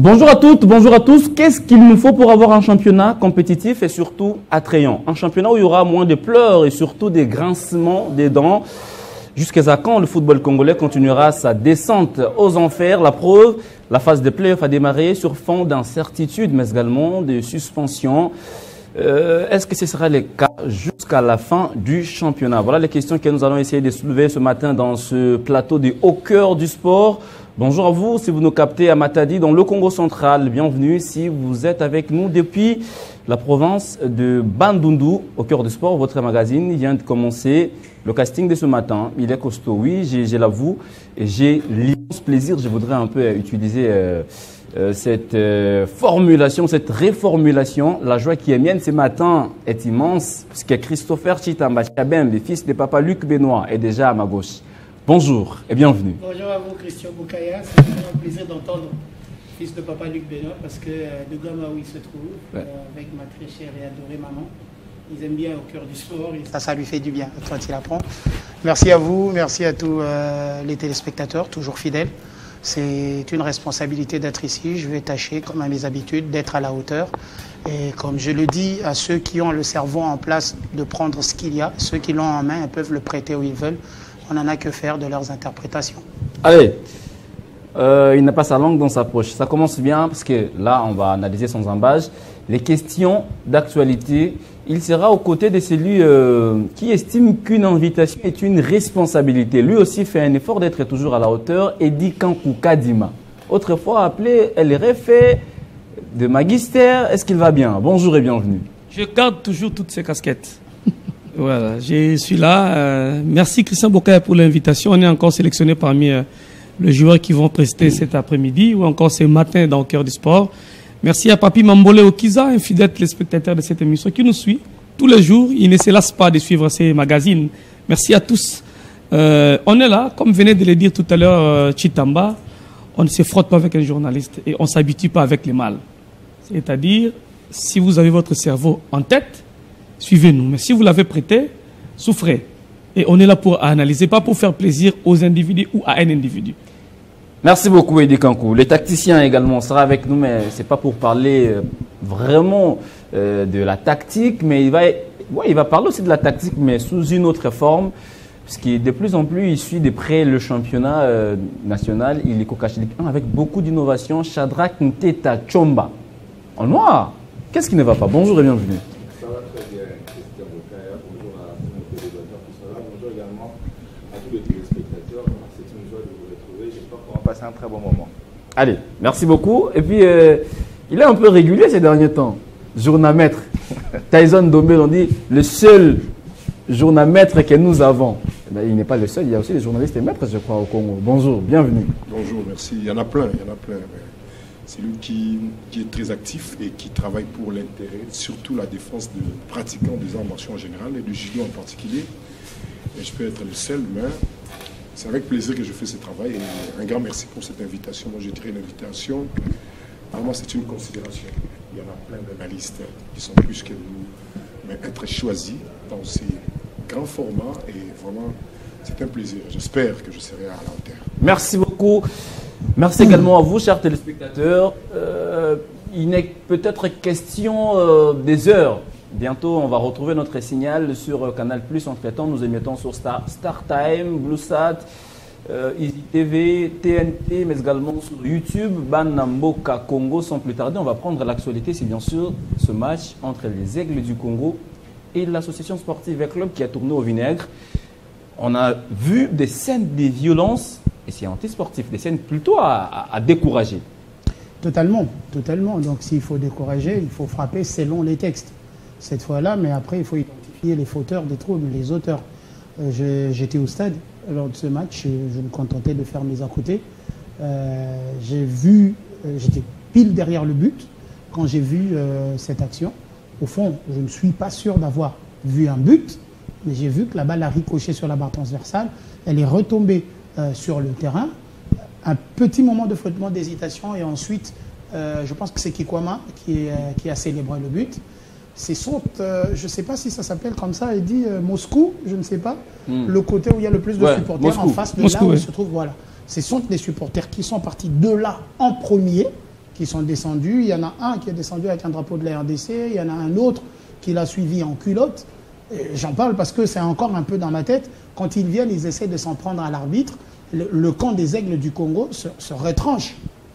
Bonjour à toutes, bonjour à tous. Qu'est-ce qu'il nous faut pour avoir un championnat compétitif et surtout attrayant? Un championnat où il y aura moins de pleurs et surtout des grincements des dents. Jusqu'à quand le football congolais continuera sa descente aux enfers? La preuve, la phase de play-off a démarré sur fond d'incertitude, mais également de suspension. Est-ce que ce sera le cas jusqu'à la fin du championnat? Voilà les questions que nous allons essayer de soulever ce matin dans ce plateau du Au cœur du sport. Bonjour à vous, si vous nous captez à Matadi dans le Congo central, bienvenue si vous êtes avec nous depuis la province de Bandundu, au cœur du sport. Votre magazine vient de commencer le casting de ce matin. Il est costaud, oui, je l'avoue, et j'ai l'immense plaisir, je voudrais un peu utiliser cette formulation, cette réformulation. La joie qui est mienne ce matin est immense, puisque Christopher Chitamba Chabembe, fils de papa Luc Benoît, est déjà à ma gauche. Bonjour et bienvenue. Bonjour à vous, Christian Boukaya. C'est un plaisir d'entendre fils de papa Luc Benoît parce que de Gama où il se trouve, avec ma très chère et adorée maman, ils aiment bien au cœur du sport et ça lui fait du bien quand il apprend. Merci à vous, merci à tous les téléspectateurs, toujours fidèles. C'est une responsabilité d'être ici. Je vais tâcher, comme à mes habitudes, d'être à la hauteur. Et comme je le dis à ceux qui ont le cerveau en place de prendre ce qu'il y a, ceux qui l'ont en main, ils peuvent le prêter où ils veulent. On n'en a que faire de leurs interprétations. Allez, il n'a pas sa langue dans sa poche. Ça commence bien parce que là, on va analyser sans embâche les questions d'actualité. Il sera aux côtés de celui qui estime qu'une invitation est une responsabilité. Lui aussi fait un effort d'être toujours à la hauteur. Edi Kankou Kadima, autrefois appelé LRF de Magister. Est-ce qu'il va bien? Bonjour et bienvenue. Je garde toujours toutes ces casquettes. Voilà, je suis là. Merci Christian Boukaya pour l'invitation. On est encore sélectionné parmi les joueurs qui vont prester cet après-midi ou encore ce matin dans le cœur du sport. Merci à Papi Mambole Okiza, un fidèle téléspectateur de cette émission qui nous suit tous les jours. Il ne se lasse pas de suivre ces magazines. Merci à tous. On est là, comme venait de le dire tout à l'heure Chitamba, on ne se frotte pas avec un journaliste et on ne s'habitue pas avec les mâles. C'est-à-dire, si vous avez votre cerveau en tête, suivez-nous. Mais si vous l'avez prêté, souffrez. Et on est là pour analyser, pas pour faire plaisir aux individus ou à un individu. Merci beaucoup, Edi Kankou. Le tacticien également sera avec nous, mais ce n'est pas pour parler vraiment de la tactique, mais il va parler aussi de la tactique, mais sous une autre forme, puisqu'il de plus en plus, il suit de près le championnat national, il est coach Ligue 1 avec beaucoup d'innovation. Shadrack Nteta Chomba, en noir. Qu'est-ce qui ne va pas? Bonjour et bienvenue. Ça va très bien, Christian Boukaya. Bonjour à tous nos téléspectateurs qui sont là. Bonjour également à tous les téléspectateurs. C'est une joie de vous retrouver. J'espère qu'on va passer un très bon moment. Allez, merci beaucoup. Et puis, il est un peu régulier ces derniers temps. Journamètre. Tyson Dombé, on dit le seul journamètre que nous avons. Eh bien, il n'est pas le seul, il y a aussi des journalistes et maîtres, je crois, au Congo. Bonjour, bienvenue. Bonjour, merci. Il y en a plein, c'est lui qui est très actif et qui travaille pour l'intérêt, surtout la défense de pratiquants des arts martiaux en général et du judo en particulier. Et je peux être le seul, mais c'est avec plaisir que je fais ce travail. Et un grand merci pour cette invitation. Moi, je dirais une invitation. Vraiment, c'est une considération. Il y en a plein d'analystes qui sont plus que nous. Mais être choisi dans ces grands formats, et vraiment, c'est un plaisir. J'espère que je serai à la hauteur. Merci beaucoup. Merci également à vous, chers téléspectateurs. Il n'est peut-être question des heures. Bientôt, on va retrouver notre signal sur Canal+. Entre-temps, nous émettons sur StarTime, BlueSat, Easy TV, TNT, mais également sur YouTube, Banamboka Congo. Sans plus tarder, on va prendre l'actualité. C'est bien sûr ce match entre les Aigles du Congo et l'association sportive et club qui a tourné au vinaigre. On a vu des scènes de violence. Et c'est anti-sportif, des scènes plutôt à décourager. Totalement, totalement. Donc s'il faut décourager, il faut frapper selon les textes. Cette fois-là, mais après, il faut identifier les fauteurs des troubles, les auteurs. J'étais au stade lors de ce match, je me contentais de faire mes à côté. J'ai vu, j'étais pile derrière le but quand j'ai vu cette action. Au fond, je ne suis pas sûr d'avoir vu un but, mais j'ai vu que la balle a ricoché sur la barre transversale. Elle est retombée sur le terrain, un petit moment de flottement, d'hésitation, et ensuite, je pense que c'est Kikwama qui a célébré le but. C'est je ne sais pas si ça s'appelle comme ça, il dit Moscou, je ne sais pas, le côté où il y a le plus de supporters, Moscou, en face de Moscou, là où il se trouve, voilà. Ce sont des supporters qui sont partis de là en premier, qui sont descendus. Il y en a un qui est descendu avec un drapeau de la RDC, il y en a un autre qui l'a suivi en culotte. J'en parle parce que c'est encore un peu dans ma tête. Quand ils viennent, ils essaient de s'en prendre à l'arbitre. Le camp des Aigles du Congo se retranche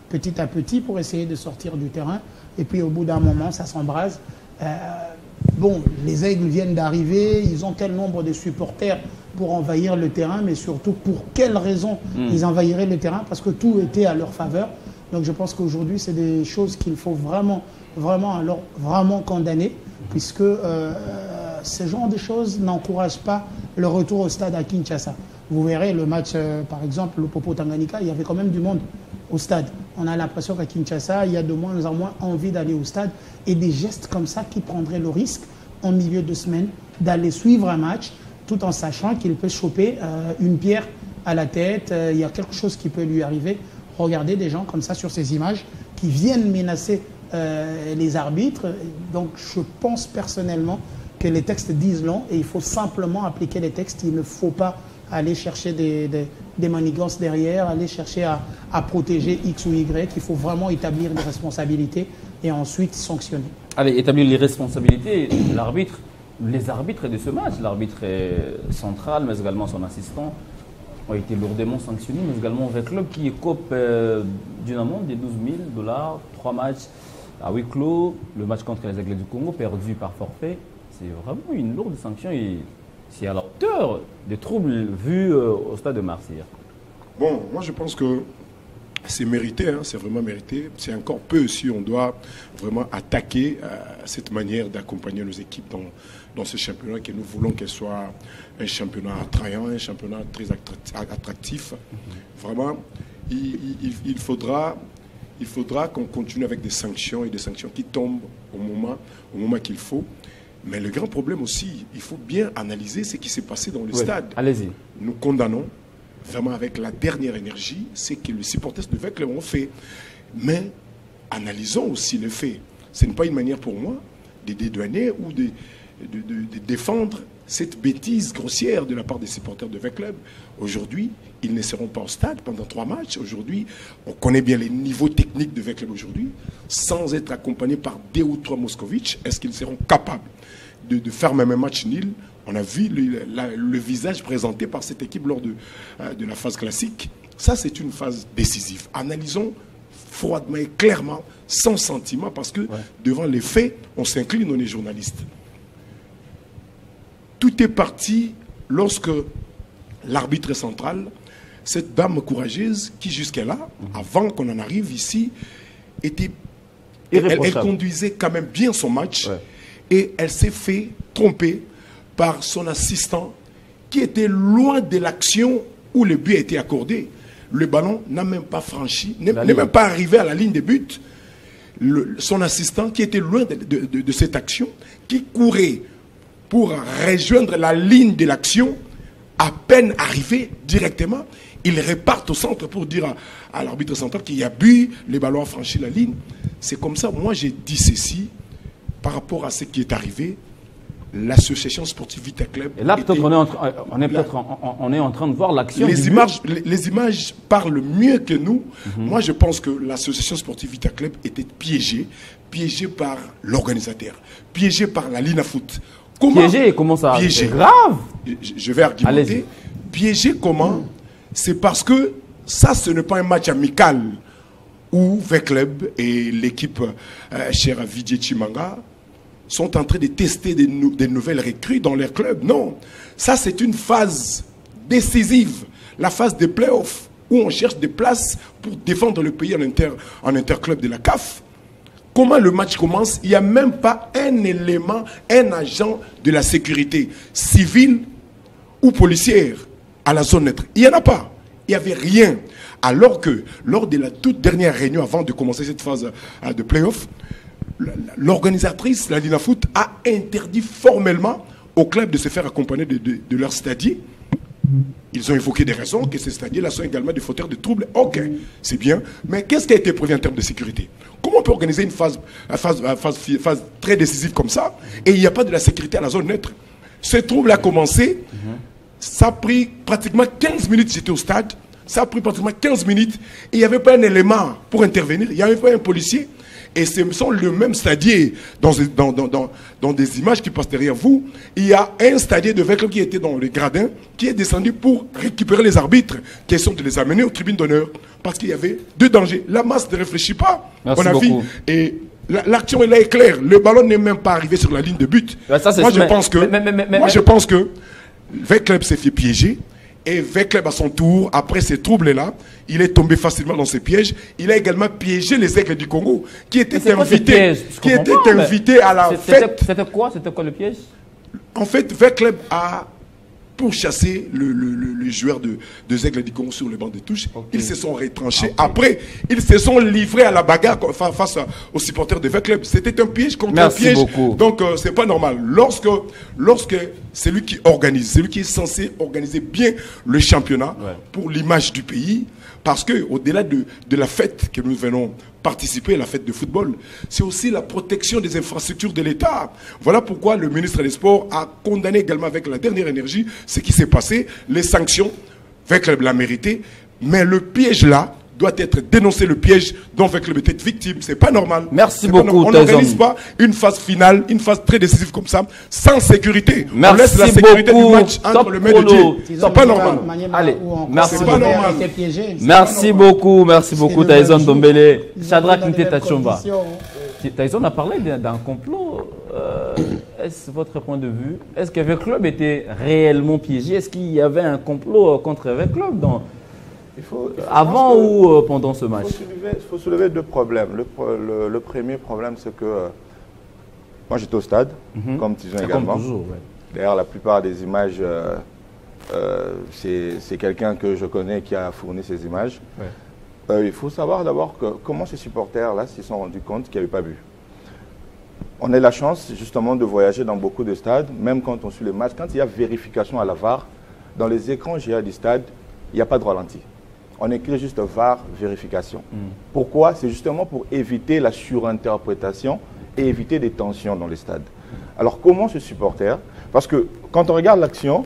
petit à petit pour essayer de sortir du terrain. Et puis au bout d'un moment, ça s'embrase. Bon, les Aigles viennent d'arriver, ils ont quel nombre de supporters pour envahir le terrain, mais surtout pour quelles raisons ils envahiraient le terrain, parce que tout était à leur faveur. Donc je pense qu'aujourd'hui, c'est des choses qu'il faut vraiment condamner, puisque ce genre de choses n'encouragent pas le retour au stade à Kinshasa. Vous verrez le match, par exemple, le Popo Tanganyika, il y avait quand même du monde au stade. On a l'impression qu'à Kinshasa, il y a de moins en moins envie d'aller au stade. Et des gestes comme ça qui prendraient le risque, en milieu de semaine, d'aller suivre un match, tout en sachant qu'il peut choper une pierre à la tête, il y a quelque chose qui peut lui arriver. Regardez des gens comme ça sur ces images qui viennent menacer les arbitres. Donc je pense personnellement que les textes disent long et il faut simplement appliquer les textes. Il ne faut pas aller chercher des manigances derrière, aller chercher à protéger X ou Y. Il faut vraiment établir des responsabilités et ensuite sanctionner. Allez, établir les responsabilités, l'arbitre, les arbitres de ce match, l'arbitre central, mais également son assistant, ont été lourdement sanctionnés, mais également un club qui écope d'une amende de $12 000, 3 matchs à huis clos, le match contre les Aigles du Congo perdu par forfait. C'est vraiment une lourde sanction et c'est à la hauteur des troubles vus au stade de Marseille. Bon, moi je pense que c'est mérité, hein, c'est vraiment mérité. C'est encore peu si on doit vraiment attaquer cette manière d'accompagner nos équipes dans ce championnat, que nous voulons qu'elle soit un championnat attrayant, un championnat très attractif. Vraiment, il faudra qu'on continue avec des sanctions et des sanctions qui tombent au moment qu'il faut. Mais le grand problème aussi, il faut bien analyser ce qui s'est passé dans le stade. Allez-y. Nous condamnons vraiment avec la dernière énergie ce que les supporters de Veclem ont fait. Mais analysons aussi les faits. Ce n'est pas une manière pour moi de dédouaner ou de défendre cette bêtise grossière de la part des supporters de Veclem. Aujourd'hui, ils ne seront pas au stade pendant 3 matchs. Aujourd'hui, on connaît bien les niveaux techniques de Veclem aujourd'hui. Sans être accompagnés par 2 ou 3 Moscovic, est-ce qu'ils seront capables de faire même un match nul? On a vu le visage présenté par cette équipe lors de la phase classique. Ça, c'est une phase décisive. Analysons froidement et clairement, sans sentiment, parce que devant les faits, on s'incline, on est journaliste. Tout est parti lorsque l'arbitre central, cette dame courageuse qui jusqu'à-là, avant qu'on en arrive ici, elle conduisait quand même bien son match et elle s'est fait tromper par son assistant qui était loin de l'action où le but a été accordé. Le ballon n'a même pas franchi, n'est même pas arrivé à la ligne de but. Son assistant qui était loin de cette action, qui courait pour rejoindre la ligne de l'action, à peine arrivé directement, il repart au centre pour dire à l'arbitre central qu'il y a but, le ballon a franchi la ligne. C'est comme ça, moi j'ai dit ceci, par rapport à ce qui est arrivé. L'association sportive Vita Club. Et là, peut-être on est en train de voir l'action. Les images parlent mieux que nous. Moi, je pense que l'association sportive Vita Club était piégée par l'organisateur, piégée par la Lina Foot. Piégée, comment ça? C'est grave. Je vais argumenter. Piégée comment? C'est parce que ça, ce n'est pas un match amical où Veclub et l'équipe chère à Vijay Chimanga sont en train de tester des nouvelles recrues dans leur club. Non, ça c'est une phase décisive, la phase des playoffs, où on cherche des places pour défendre le pays en interclub de la CAF. Comment le match commence? Il n'y a même pas un élément, un agent de la sécurité civile ou policière à la zone neutre. Il n'y en a pas. Il n'y avait rien. Alors que lors de la toute dernière réunion, avant de commencer cette phase de playoff, l'organisatrice, la Lina Foot, a interdit formellement au club de se faire accompagner de leurs stadiers. Ils ont évoqué des raisons, que ces stadiers-là sont également des fauteurs de troubles. Ok, c'est bien. Mais qu'est-ce qui a été prévu en termes de sécurité? Comment on peut organiser une phase très décisive comme ça et il n'y a pas de la sécurité à la zone neutre? Ce trouble a commencé, ça a pris pratiquement 15 minutes, j'étais au stade. Ça a pris pratiquement 15 minutes et il n'y avait pas un élément pour intervenir. Il n'y avait pas un policier. Et ce sont le même stadier dans des images qui passent derrière vous. Il y a un stadier de Veclub qui était dans le gradin, qui est descendu pour récupérer les arbitres, question de les amener aux tribunes d'honneur, parce qu'il y avait deux dangers. La masse ne réfléchit pas. Merci on a beaucoup. vu. Et l'action est là est claire. Le ballon n'est même pas arrivé sur la ligne de but. Ben ça, moi, je pense que Veclub s'est fait piéger. Et Veclub, à son tour, après ces troubles-là, il est tombé facilement dans ces pièges. Il a également piégé les Aigles du Congo, qui étaient invités à la fête. C'était quoi le piège? En fait, Veclub a pourchassé le joueur de Aigles du Congo sur le banc de touche. Okay. Ils se sont retranchés. Okay. Après, ils se sont livrés à la bagarre face aux supporters de Veclub. C'était un piège contre un piège. Beaucoup. Donc, c'est pas normal. Lorsque c'est lui qui organise, c'est lui qui est censé organiser bien le championnat pour l'image du pays, parce que au-delà de la fête que nous venons participer à la fête de football, c'est aussi la protection des infrastructures de l'État. Voilà pourquoi le ministre des Sports a condamné également avec la dernière énergie ce qui s'est passé, les sanctions, Veclub l'a mérité, mais le piège là doit être dénoncé, le piège dont Veclub était victime. C'est pas normal. Merci beaucoup. On n'organise pas une phase finale, une phase très décisive comme ça, sans sécurité. Merci on laisse la sécurité beaucoup. Du match entre le maître de Dieu. C'est pas normal. Allez, merci beaucoup. Merci beaucoup, Tyson Dombele. Shadrack Ntetachomba. Tyson a parlé d'un complot. Est-ce votre point de vue? Est-ce que Veclub était réellement piégé? Est-ce qu'il y avait un complot contre Veclub avant ou pendant ce match? Il faut soulever deux problèmes. Le premier problème, c'est que moi j'étais au stade, comme Tyson également. Comme toujours, D'ailleurs, la plupart des images, c'est quelqu'un que je connais qui a fourni ces images. Il faut savoir d'abord comment ces supporters-là se sont rendus compte qu'il n'y avait pas bu. On a la chance justement de voyager dans beaucoup de stades, même quand on suit le match. Quand il y a vérification à la VAR, dans les écrans GA du stade, il n'y a pas de ralenti. On écrit juste VAR vérification. Pourquoi? C'est justement pour éviter la surinterprétation et éviter des tensions dans les stades. Alors comment ce supporter? Parce que quand on regarde l'action,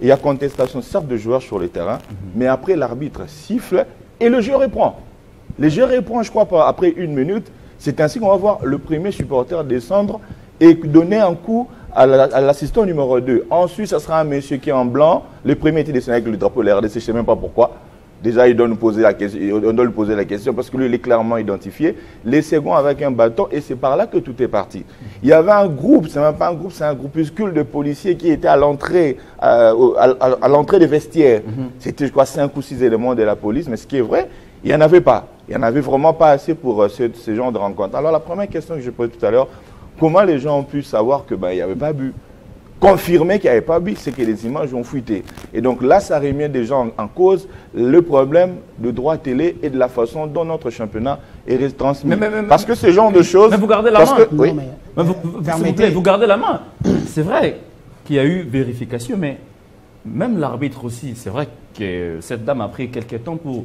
il y a contestation certes de joueurs sur le terrain, mais après l'arbitre siffle et le jeu reprend. Le jeu reprend, je crois, après 1 minute. C'est ainsi qu'on va voir le premier supporter descendre et donner un coup à l'assistant numéro 2. Ensuite, ce sera un monsieur qui est en blanc. Le premier était dessiné avec le drapeau de la RDC, je ne sais même pas pourquoi. Déjà, il doit nous poser la question, on doit lui poser la question parce que lui, il est clairement identifié. Les seconds avec un bâton et c'est par là que tout est parti. Il y avait un groupe, c'est même pas un groupe, c'est un groupuscule de policiers qui était à l'entrée des vestiaires. C'était, je crois, 5 ou 6 éléments de la police, mais ce qui est vrai, il n'y en avait pas. Il n'y en avait vraiment pas assez pour ce genre de rencontre. Alors, la première question que je posais tout à l'heure, comment les gens ont pu savoir qu'il n'y avait pas bu? Confirmer qu'il n'y avait pas bu, c'est que les images ont fuité. Et donc là, ça remet des gens en cause le problème de droit télé et de la façon dont notre championnat est retransmis. Parce que ce genre de choses... Mais vous gardez la main. Oui. Vous gardez la main. C'est vrai qu'il y a eu vérification, mais même l'arbitre aussi, c'est vrai que cette dame a pris quelques temps pour...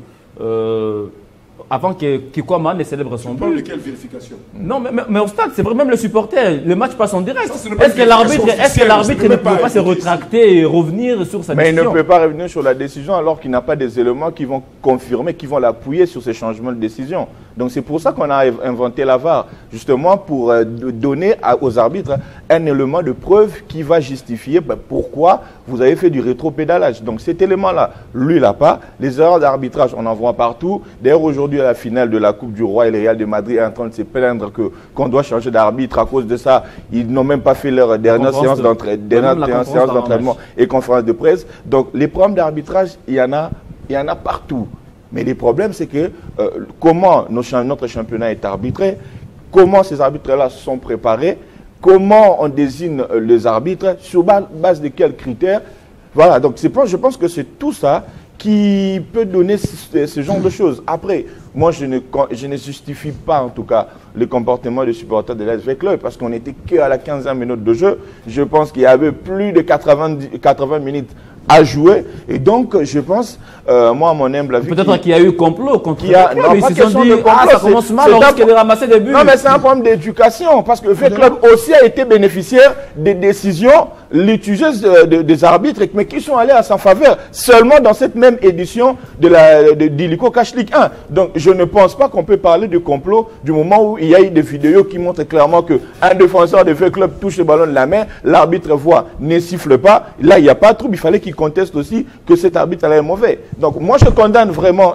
avant que Kikwaman ne célèbre son but. De quelle vérification? Non, mais au stade, c'est vrai, même le supporter, le match passe en direct. Est-ce que l'arbitre ne peut pas se rétracter et revenir sur sa décision? Mais il ne peut pas revenir sur la décision alors qu'il n'a pas des éléments qui vont confirmer, qui vont l'appuyer sur ces changements de décision. Donc c'est pour ça qu'on a inventé la VAR, justement pour donner aux arbitres un élément de preuve qui va justifier pourquoi vous avez fait du rétropédalage. Donc cet élément-là, lui, il n'a pas. Les erreurs d'arbitrage, on en voit partout. D'ailleurs, aujourd'hui, à la finale de la Coupe du Roi, et le Real de Madrid est en train de se plaindre qu'on doit changer d'arbitre à cause de ça. Ils n'ont même pas fait leur dernière séance d'entraînement et conférence de presse. Donc les problèmes d'arbitrage, il y en a partout. Mais les problèmes, c'est que comment notre championnat est arbitré, comment ces arbitres-là sont préparés, comment on désigne les arbitres, sur base de quels critères. Voilà, donc je pense que c'est tout ça qui peut donner ce genre de choses. Après, moi je ne justifie pas en tout cas le comportement des supporters de l'ASV Club parce qu'on n'était qu'à la 15e minute de jeu. Je pense qu'il y avait plus de 80 minutes à jouer. Et donc, je pense, moi, à mon humble avis... Peut-être qu'il y a eu complot contre non, pas question de complot. Ça commence mal lorsqu'il a ramassé des buts. Non, mais c'est un problème d'éducation. Parce que le club aussi a été bénéficiaire des décisions litigieuses des arbitres, mais qui sont allés à sa faveur. Seulement dans cette même édition d'Illico Cash League 1. Donc, je ne pense pas qu'on peut parler de complot du moment où il y a eu des vidéos qui montrent clairement qu'un défenseur de V Club touche le ballon de la main, l'arbitre voit, ne siffle pas. Là, il n'y a pas de trouble. Il fallait qu'il conteste aussi que cet arbitre allait être mauvais. Donc moi je condamne vraiment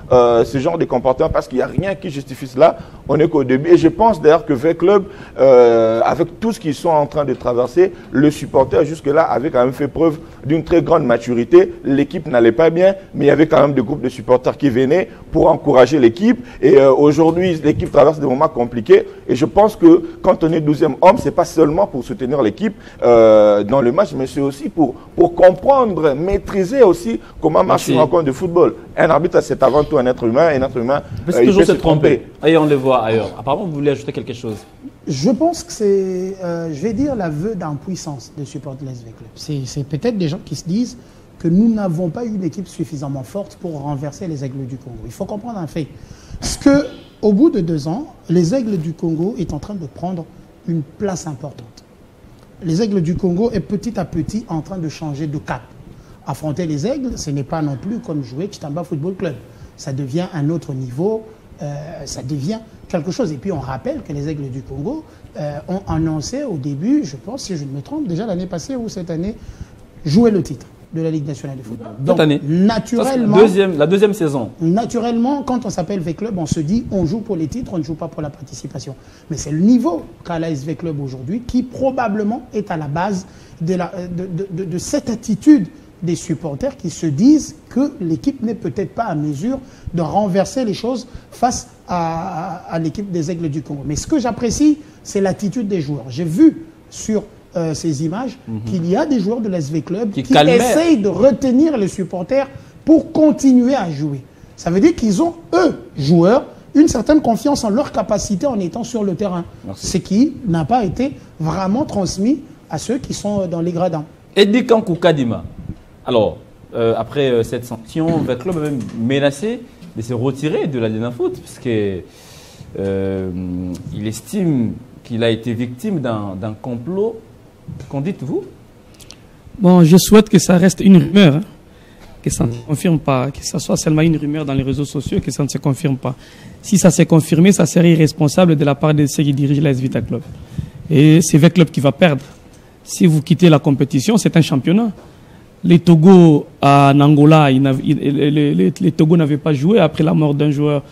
ce genre de comportement parce qu'il n'y a rien qui justifie cela. On est qu'au début et je pense d'ailleurs que V Club, avec tout ce qu'ils sont en train de traverser, le supporter jusque-là avait quand même fait preuve d'une très grande maturité. L'équipe n'allait pas bien, mais il y avait quand même des groupes de supporters qui venaient pour encourager l'équipe. Et aujourd'hui, l'équipe traverse des moments compliqués. Et je pense que quand on est 12e homme, c'est pas seulement pour soutenir l'équipe dans le match, mais c'est aussi pour comprendre, maîtriser aussi comment marche une rencontre de football. Un arbitre, c'est avant tout un être humain, et un être humain, il peut se tromper. Et on le voit ailleurs. Apparemment, vous voulez ajouter quelque chose? Je pense que c'est, je vais dire, l'aveu d'impuissance des supporters de l'ASV Club. C'est peut-être des gens qui se disent que nous n'avons pas eu une équipe suffisamment forte pour renverser les Aigles du Congo. Il faut comprendre un fait. Parce que, au bout de 2 ans, les Aigles du Congo est en train de prendre une place importante. Les Aigles du Congo est petit à petit en train de changer de cap. Affronter les Aigles, ce n'est pas non plus comme jouer Chitamba Football Club. Ça devient un autre niveau, ça devient quelque chose. Et puis on rappelle que les Aigles du Congo ont annoncé au début, je pense, si je ne me trompe, déjà l'année passée ou cette année, jouer le titre de la Ligue nationale de football. Donc, cette année. Naturellement, la deuxième saison. Naturellement, quand on s'appelle V-Club, on se dit on joue pour les titres, on ne joue pas pour la participation. Mais c'est le niveau qu'a l'ASV Club aujourd'hui qui probablement est à la base de cette attitude des supporters qui se disent que l'équipe n'est peut-être pas à mesure de renverser les choses face à l'équipe des Aigles du Congo. Mais ce que j'apprécie, c'est l'attitude des joueurs. J'ai vu sur ces images qu'il y a des joueurs de l'ASV Club qui essayent de retenir les supporters pour continuer à jouer. Ça veut dire qu'ils ont, eux, joueurs, une certaine confiance en leur capacité en étant sur le terrain. Merci. Ce qui n'a pas été vraiment transmis à ceux qui sont dans les gradins. Eddie Kankou Kadima. Alors, après cette sanction, le club a même menacé de se retirer de la Ligue Foot parce qu'il estime qu'il a été victime d'un complot. Qu'en dites-vous? Bon, je souhaite que ça reste une rumeur, hein, que ça ne se confirme pas, que ça soit seulement une rumeur dans les réseaux sociaux, que ça ne se confirme pas. Si ça s'est confirmé, ça serait irresponsable de la part de ceux qui dirigent l'AS Vita Club. Et c'est V Club qui va perdre. Si vous quittez la compétition, c'est un championnat. Les Togo en Angola, les Togo n'avaient pas joué après la mort d'un joueur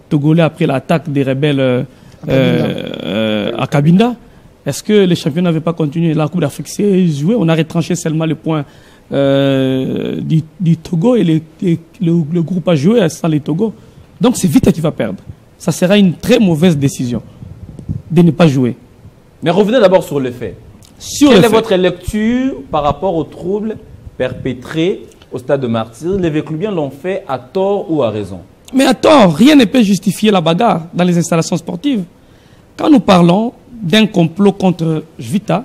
togolais, après l'attaque des rebelles à Cabinda. Est-ce que les champions n'avaient pas continué? La Coupe d'Afrique s'est jouée. On a retranché seulement le point du Togo et le groupe a joué sans les Togo. Donc c'est Vita qui va perdre. Ça sera une très mauvaise décision de ne pas jouer. Mais revenez d'abord sur le fait. Quelle est votre lecture par rapport aux troubles perpétrés au stade de Martyrs? Les Véclubiens l'ont fait à tort ou à raison? Mais à tort, rien ne peut justifier la bagarre dans les installations sportives. Quand nous parlons d'un complot contre Vita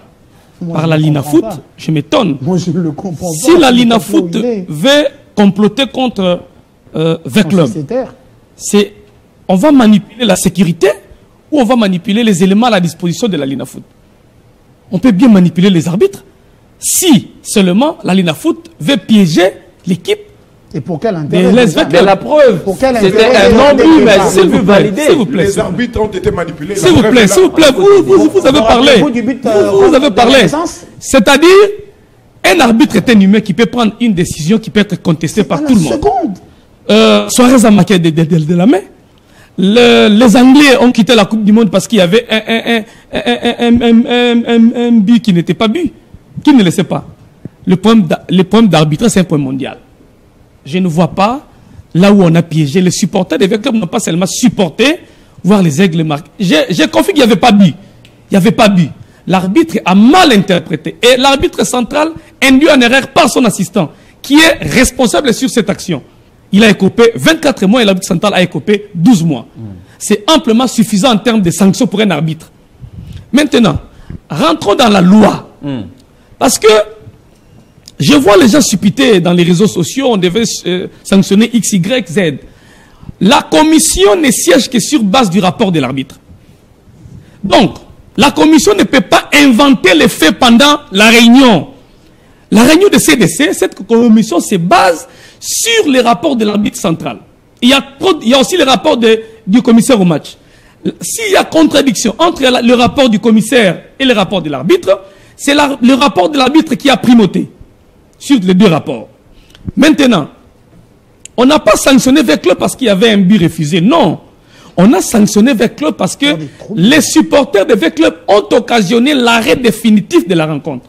par la Linafoot, je m'étonne. Moi, je ne le comprends pas. Si la Linafoot veut comploter contre V-Club, on va manipuler la sécurité ou on va manipuler les éléments à la disposition de la Linafoot? On peut bien manipuler les arbitres si seulement la Linafoot veut piéger l'équipe. Et pour quel intérêt? Mais la preuve, c'était un non-but, mais s'il vous plaît, s'il vous plaît. Les arbitres ont été manipulés. S'il vous plaît, vous avez parlé. Vous avez parlé. C'est-à-dire, un arbitre est un humain qui peut prendre une décision qui peut être contestée par tout le monde. Suarez a marqué de la main. Les Anglais ont quitté la Coupe du Monde parce qu'il y avait un but qui n'était pas but, qui ne le sait pas. Le problème d'arbitrage, c'est un problème mondial. Je ne vois pas là où on a piégé. Les supporters des clubs n'ont pas seulement supporté, voir les aigles marqués. J'ai confié qu'il n'y avait pas but. Il n'y avait pas but. L'arbitre a mal interprété. Et l'arbitre central induit en erreur par son assistant, qui est responsable sur cette action. il a écopé 24 mois et l'arbitre central a écopé 12 mois. C'est amplement suffisant en termes de sanctions pour un arbitre. Maintenant, rentrons dans la loi. Parce que je vois les gens suppiter dans les réseaux sociaux, on devait sanctionner X, Y, Z. La commission ne siège que sur base du rapport de l'arbitre. Donc, la commission ne peut pas inventer les faits pendant la réunion. La réunion de CDC, cette commission se base sur les rapports de l'arbitre central. Il y a aussi les rapports du commissaire au match. S'il y a contradiction entre le rapport du commissaire et le rapport de l'arbitre, c'est le rapport de l'arbitre qui a primauté sur les deux rapports. Maintenant, on n'a pas sanctionné Veclub parce qu'il y avait un but refusé. Non. On a sanctionné Veclub parce que les supporters de Veclub ont occasionné l'arrêt définitif de la rencontre.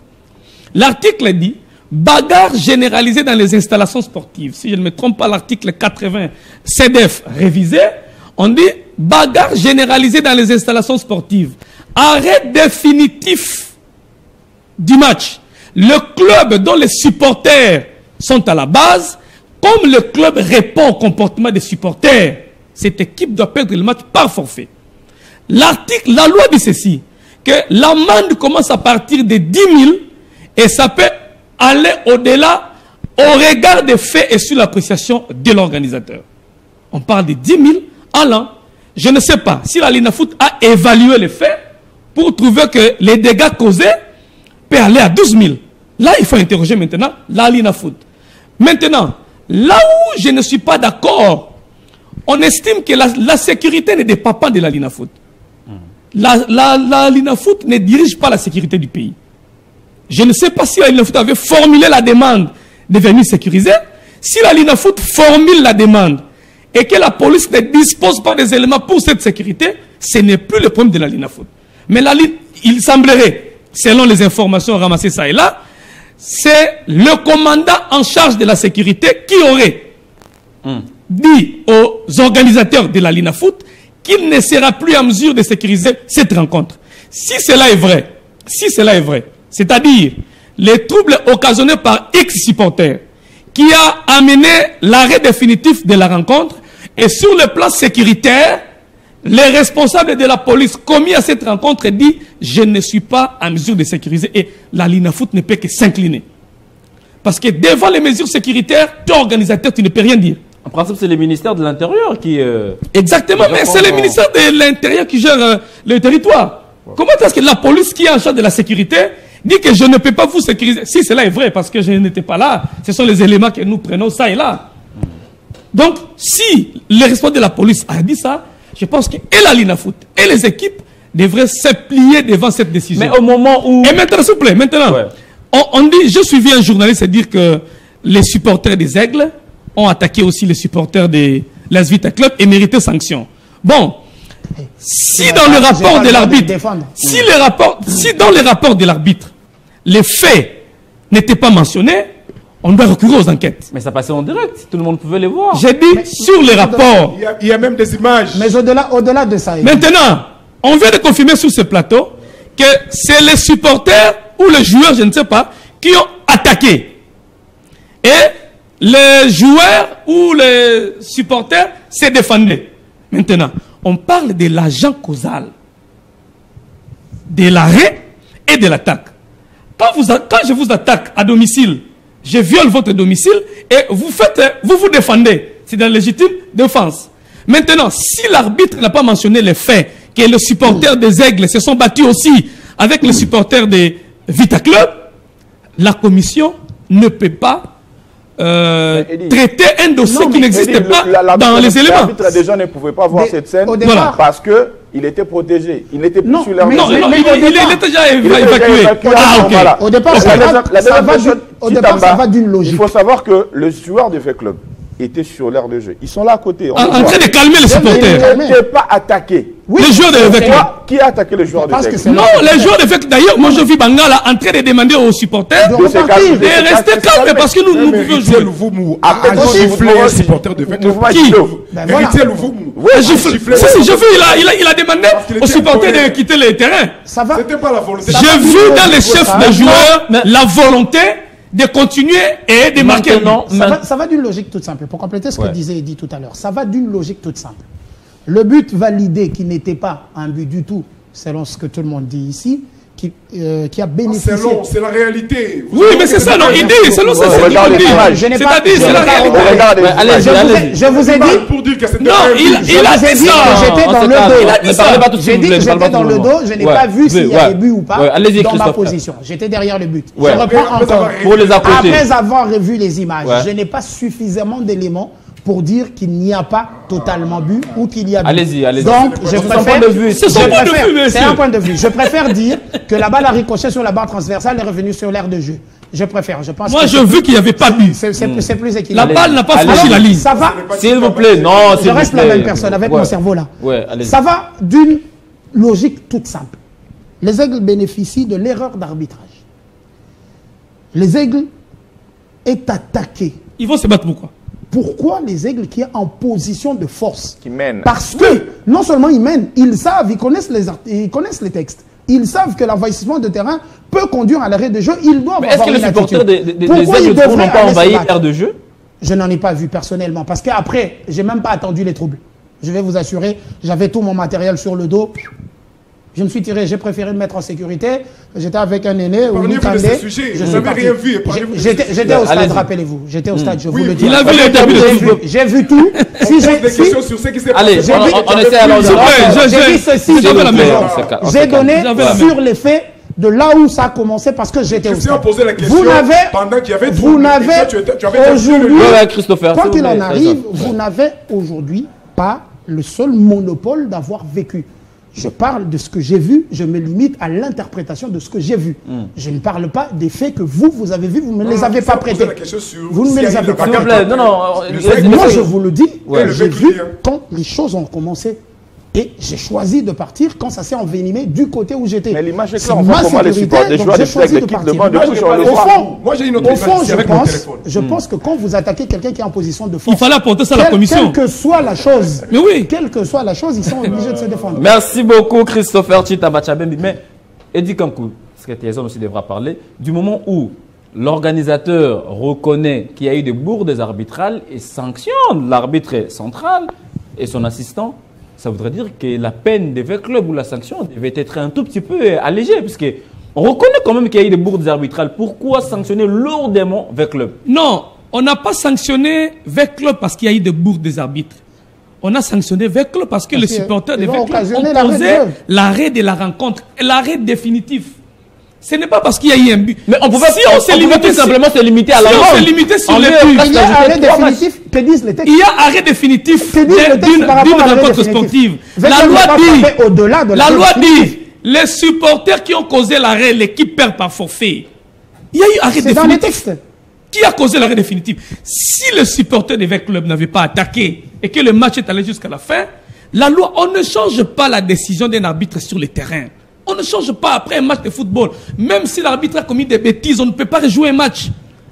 L'article dit bagarre généralisée dans les installations sportives. Si je ne me trompe pas, l'article 80 CDF révisé, on dit bagarre généralisée dans les installations sportives. Arrêt définitif du match. Le club dont les supporters sont à la base, comme le club répond au comportement des supporters, cette équipe doit perdre le match par forfait. La loi dit ceci, que l'amende commence à partir de 10 000 et ça peut aller au-delà au regard des faits et sur l'appréciation de l'organisateur. On parle de 10 000 à l'an. Je ne sais pas si la Linafoot a évalué les faits pour trouver que les dégâts causés peuvent aller à 12 000. Là, il faut interroger maintenant la Linafoot. Maintenant, là où je ne suis pas d'accord, on estime que la sécurité ne dépend pas de la Linafoot. La Linafoot ne dirige pas la sécurité du pays. Je ne sais pas si la Linafoot avait formulé la demande de venir sécuriser. Si la Linafoot formule la demande et que la police ne dispose pas des éléments pour cette sécurité, ce n'est plus le problème de la Linafoot. Mais il semblerait, selon les informations ramassées ça et là, c'est le commandant en charge de la sécurité qui aurait dit aux organisateurs de la Linafoot qu'il ne sera plus en mesure de sécuriser cette rencontre. Si cela est vrai, c'est-à-dire les troubles occasionnés par X supporters qui a amené l'arrêt définitif de la rencontre, et sur le plan sécuritaire, les responsables de la police commis à cette rencontre dit « Je ne suis pas en mesure de sécuriser » et la Linafoot ne peut que s'incliner. Parce que devant les mesures sécuritaires, toi organisateur, tu ne peux rien dire. En principe, c'est le ministère de l'Intérieur qui... Exactement, mais c'est le ministère de l'Intérieur qui gère le territoire. Ouais. Comment est-ce que la police qui est en charge de la sécurité dit que je ne peux pas vous sécuriser? Si cela est vrai, parce que je n'étais pas là, ce sont les éléments que nous prenons ça et là. Donc, si le responsable de la police a dit ça, je pense que et la Linafoot et les équipes devraient se plier devant cette décision. Mais au moment où... Et maintenant, s'il vous plaît, maintenant, ouais. on dit, je suivi un journaliste dire que les supporters des Aigles ont attaqué aussi les supporters de l'AS Vita Club et mérité sanction. Bon, si dans le rapport de l'arbitre, si dans les rapports de l'arbitre, les faits n'étaient pas mentionnés, on doit recourir aux enquêtes. Mais ça passait en direct, tout le monde pouvait les voir. J'ai dit sur les rapports. Il y a même des images. Mais au-delà de ça. Maintenant, on vient de confirmer sur ce plateau que c'est les supporters ou les joueurs, je ne sais pas, qui ont attaqué. Et les joueurs ou les supporters se défendaient. Maintenant, on parle de l'agent causal, de l'arrêt et de l'attaque. Quand je vous attaque à domicile, je viole votre domicile et vous vous défendez. C'est de la légitime défense. Maintenant, si l'arbitre n'a pas mentionné les faits, que les supporters des Aigles se sont battus aussi avec les supporters des Vita Club, la commission ne peut pas traiter un dossier qui n'existe pas dans les éléments. L'arbitre déjà ne pouvait pas voir cette scène parce qu'il était protégé. Il n'était plus sur l'air. Non, il était déjà évacué. Ah, ok. Au départ, ça va d'une logique. Il faut savoir que le joueur de Vita Club était sur l'air de jeu. Ils sont là à côté. En train de calmer les supporters. Ils n'étaient pas attaqués. Oui, les joueurs de Vita Club. Qui a attaqué les joueurs de Vita Club? Non, les joueurs de Vita Club. D'ailleurs, moi je vis Bangala en train de demander aux supporters de rester calmes parce que nous pouvons jouer. Louvoumou a giflé un supporter de Vita Club. Qui? Héritier Louvoumou. Oui, giflé. Si, je vu, il a demandé aux supporters de quitter le terrain. C'était pas la volonté. J'ai vu dans les chefs des joueurs la volonté de continuer et de marquer. Ça va d'une logique toute simple. Pour compléter ce que disait Eddy tout à l'heure, ça va d'une logique toute simple. Le but validé qui n'était pas un but du tout, selon ce que tout le monde dit ici, qui a bénéficié. C'est la réalité. Oui, mais c'est ça, non, il dit, selon ça, c'est C'est-à-dire, c'est la réalité. Allez, je vous ai dit. Pour dire que c'était Non, il a dit ça. J'étais dans le dos. Il a dit ça. J'ai dit que j'étais dans le dos, je n'ai pas vu s'il y avait but ou pas dans ma position. J'étais derrière le but. Je reprends encore. Après avoir revu les images, je n'ai pas suffisamment d'éléments pour dire qu'il n'y a pas totalement but ou qu'il y a but. Allez-y. Donc, je préfère... C'est un point de vue. Je préfère dire que la balle a ricoché sur la barre transversale et est revenue sur l'aire de jeu. Je préfère. Je pense. Moi, j'ai vu qu'il n'y avait pas but. C'est plus équilibré. La balle n'a pas franchi la ligne. Ça va. S'il vous plaît, non. Je reste la même personne avec mon cerveau là. Ça va d'une logique toute simple. Les Aigles bénéficient de l'erreur d'arbitrage. Les Aigles est attaqué. Ils vont se battre pourquoi? Pourquoi les Aigles qui sont en position de force? Qui mènent. Parce que non seulement ils mènent, ils savent, ils connaissent les textes. Ils savent que l'envahissement de terrain peut conduire à l'arrêt de jeu. Ils doivent avoir une attitude. Est-ce que les supporters des Aigles n'ont pas envahi l'aire de jeu? Je n'en ai pas vu personnellement. Parce qu'après, je n'ai même pas attendu les troubles. Je vais vous assurer, j'avais tout mon matériel sur le dos. Je me suis tiré, j'ai préféré me mettre en sécurité. J'étais avec un aîné. Je n'avais rien vu. J'étais au stade, rappelez-vous. J'étais au stade, je vous le dis. Il a vu les débuts de football. J'ai vu tout. Si j'ai des questions sur ce qui s'est passé. Allez, on essaie alors de... J'ai dit ceci. J'ai donné sur les faits de là où ça a commencé parce que j'étais au stade. Vous n'avez aujourd'hui, quoi qu'il en arrive, vous n'avez aujourd'hui pas le seul monopole d'avoir vécu. Je parle de ce que j'ai vu, je me limite à l'interprétation de ce que j'ai vu. Je ne parle pas des faits que vous avez vus, vous ne me les avez pas prêtés. Vous ne me les avez pas prêtés. Moi, je vous le dis, j'ai vu quand les choses ont commencé. Et j'ai choisi de partir quand ça s'est envenimé du côté où j'étais. Mais l'image est claire, on voit comment les supporters, les joueurs de l'équipe demandent de toucher au fond. Moi, j'ai une autre je pense que quand vous attaquez quelqu'un qui est en position de force, il fallait apporter ça à la commission. Quelle que soit la chose, mais oui, quelle que soit la chose, ils sont obligés de se défendre. Merci beaucoup, Christopher Chita-Bachabembi. Mais Eddy Kankou, Secrétaire aussi devra parler, du moment où l'organisateur reconnaît qu'il y a eu des bourdes arbitrales et sanctionne l'arbitre central et son assistant, ça voudrait dire que la peine des clubs ou la sanction devait être un tout petit peu allégée, puisque on reconnaît quand même qu'il y a eu des bourdes arbitrales. Pourquoi sanctionner lourdement club? Non, on n'a pas sanctionné club parce qu'il y a eu des bourdes des arbitres. On a sanctionné club parce que les supporters des clubs ont causé l'arrêt de la rencontre, l'arrêt définitif. Ce n'est pas parce qu'il y a eu un but. Mais on pouvait simplement se limiter à la si on se limitait sur les buts. Il y a arrêt définitif, que disent les textes. Il y a arrêt définitif d'une rencontre sportive. La loi dit, les supporters qui ont causé l'arrêt, l'équipe perd par forfait. Il y a eu arrêt définitif. C'est dans les textes. Qui a causé l'arrêt définitif? Si le supporter des clubs n'avait pas attaqué et que le match est allé jusqu'à la fin, la loi, on ne change pas la décision d'un arbitre sur le terrain. On ne change pas après un match de football. Même si l'arbitre a commis des bêtises, on ne peut pas rejouer un match.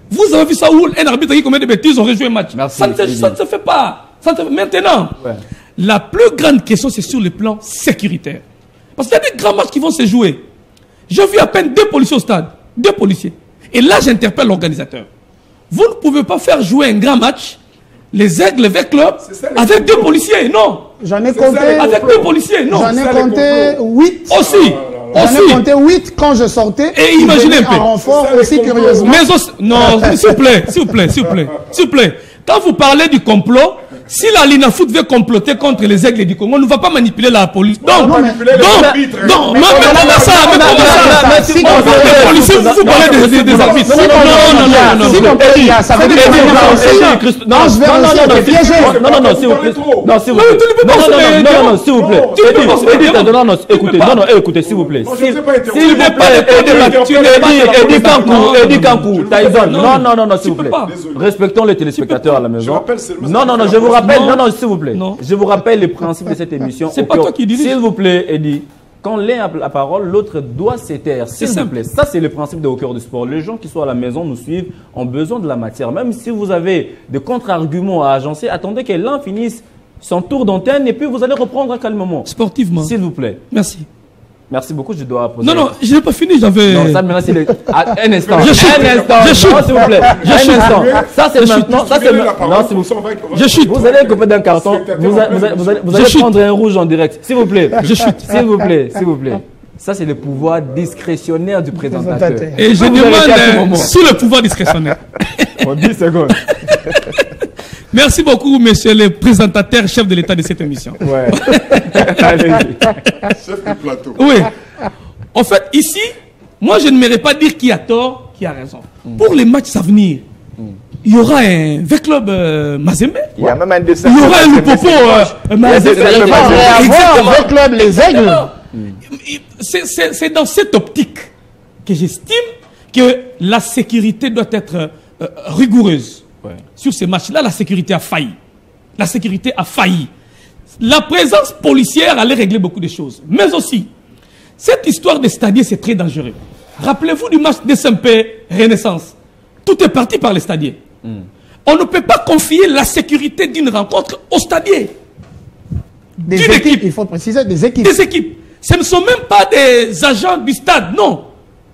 Vous avez vu ça où un arbitre qui commet des bêtises, on rejoue un match. Ça ne se fait pas. Maintenant, la plus grande question, c'est sur le plan sécuritaire. Parce qu'il y a des grands matchs qui vont se jouer. J'ai vu à peine 2 policiers au stade. 2 policiers. Et là, j'interpelle l'organisateur. Vous ne pouvez pas faire jouer un grand match, les Aigles club, avec 2 policiers. Non. J'en ai compté. Avec 2 policiers, non. J'en ai compté 8. Aussi. J'en ai compté 8 quand je sortais. Et imaginez un peu. En renfort aussi curieusement. Mais aussi, non, s'il vous plaît. Quand vous parlez du complot, si la Linafoot veut comploter contre les Aigles du Congo, on ne va pas manipuler la police. Non, mais comment ça? Si les policiers, vous parlez des arbitres. Non, s'il vous plaît. Écoutez, s'il vous plaît. Eddy Kankou, Tyson. Non, s'il vous plaît. Respectons les téléspectateurs à la maison. Non, je vous rappelle. Non, s'il vous plaît. Je vous rappelle les principes de cette émission. C'est pas toi qui dis. S'il vous plaît, Eddy. Quand l'un a la parole, l'autre doit se taire. S'il vous plaît. Ça, c'est le principe de Au Cœur du Sport. Les gens qui sont à la maison nous suivent ont besoin de la matière. Même si vous avez des contre-arguments à agencer, attendez que l'un finisse son tour d'antenne et puis vous allez reprendre calmement. Sportivement. S'il vous plaît. Merci. Merci beaucoup, je dois poser. Non, je n'ai pas fini, j'avais... Non, ça maintenant c'est le... Un instant. Je chute. Un instant. Je chute. Non, s'il vous plaît. Un instant. Ça c'est maintenant. Ça c'est... Non, s'il vous plaît. Je chute. Vous allez couper d'un carton. Vous allez prendre un rouge en direct. S'il vous plaît. Je chute. S'il vous plaît. S'il vous plaît. Ça c'est le pouvoir discrétionnaire du présentateur. Et je demande sous le pouvoir discrétionnaire. En 10 secondes. Merci beaucoup, monsieur le présentateur, chef de l'État de cette émission. Ouais. Allez-y. Chef du plateau. Oui. En fait, ici, moi, je ne m'aimerais pas dire qui a tort, qui a raison. Pour les matchs à venir, il y aura un V-Club Mazembe. Il y a même un dessin. Il y aura un Lupopo Mazembe. Il va y avoir un club les aigles. C'est dans cette optique que j'estime que la sécurité doit être rigoureuse. Ouais. Sur ces matchs-là, la sécurité a failli. La sécurité a failli. La présence policière allait régler beaucoup de choses. Mais aussi, cette histoire de stadiers, c'est très dangereux. Rappelez-vous du match de SMP Renaissance. Tout est parti par les stadiers. On ne peut pas confier la sécurité d'une rencontre aux stadiers. Des équipes, il faut préciser, des équipes. Des équipes. Ce ne sont même pas des agents du stade, non.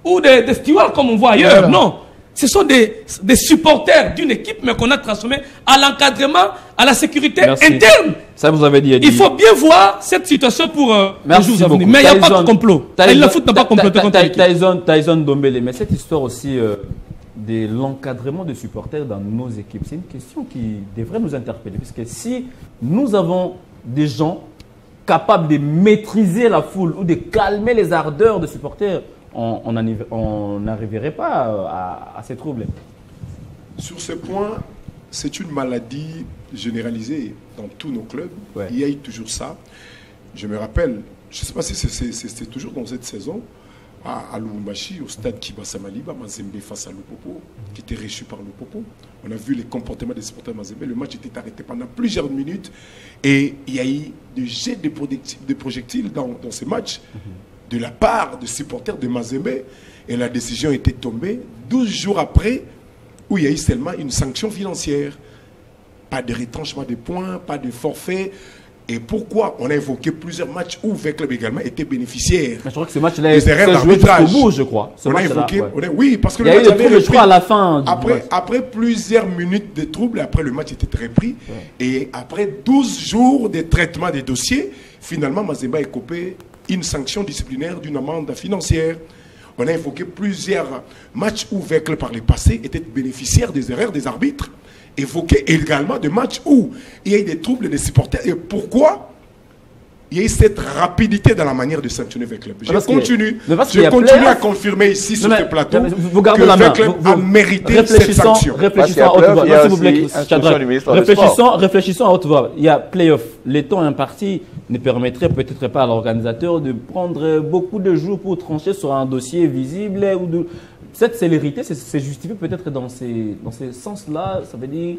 Ou des stewards comme on voit ailleurs, voilà. Non. Ce sont des supporters d'une équipe, mais qu'on a transformé à l'encadrement, à la sécurité interne. Ça, vous avez dit. Il faut bien voir cette situation pour les jours à venir. Mais il n'y a pas de complot. Le foot n'a pas comploté contre l'équipe. Tyson Dombele, mais cette histoire aussi de l'encadrement des supporters dans nos équipes, c'est une question qui devrait nous interpeller. Parce que si nous avons des gens capables de maîtriser la foule ou de calmer les ardeurs des supporters, on n'arriverait pas à ces troubles. Sur ce point, c'est une maladie généralisée dans tous nos clubs. Ouais. Il y a eu toujours ça. Je me rappelle, je ne sais pas si c'était toujours dans cette saison, à Lubumbashi, au stade Kibasa Maliba, Mazembe face à Lupopo, qui était reçu par Lupopo. On a vu les comportements des supporters de Mazembe. Le match était arrêté pendant plusieurs minutes et il y a eu des jets de projectiles dans ces matchs. De la part des supporters de Mazembe, et la décision était tombée 12 jours après, où il y a eu seulement une sanction financière. Pas de retranchement de points, pas de forfait. Et pourquoi on a évoqué plusieurs matchs où V-Club également était bénéficiaire. Mais je crois que ce match-là est joué jusqu'au bout, je crois. On a évoqué, oui, parce que il y a eu le trouble, je crois, à la fin. Après plusieurs minutes de trouble, après le match était repris. Ouais. Et après 12 jours de traitement des dossiers, finalement, Mazembe est copé une sanction disciplinaire d'une amende financière. On a évoqué plusieurs matchs où V-Club par le passé était bénéficiaire des erreurs des arbitres. Évoqué également des matchs où il y a eu des troubles des supporters. Et pourquoi il y a eu cette rapidité dans la manière de sanctionner V-Club? Je continue à confirmer ici sur ce plateau que V-Club a mérité cette sanction. Réfléchissons à haute voix. S'il vous plaît, réfléchissons à haute voix. Il y a play-off. Les temps impartis ne permettraient peut-être pas à l'organisateur de prendre beaucoup de jours pour trancher sur un dossier visible. Cette célérité, c'est justifié peut-être dans ces sens-là. Ça veut dire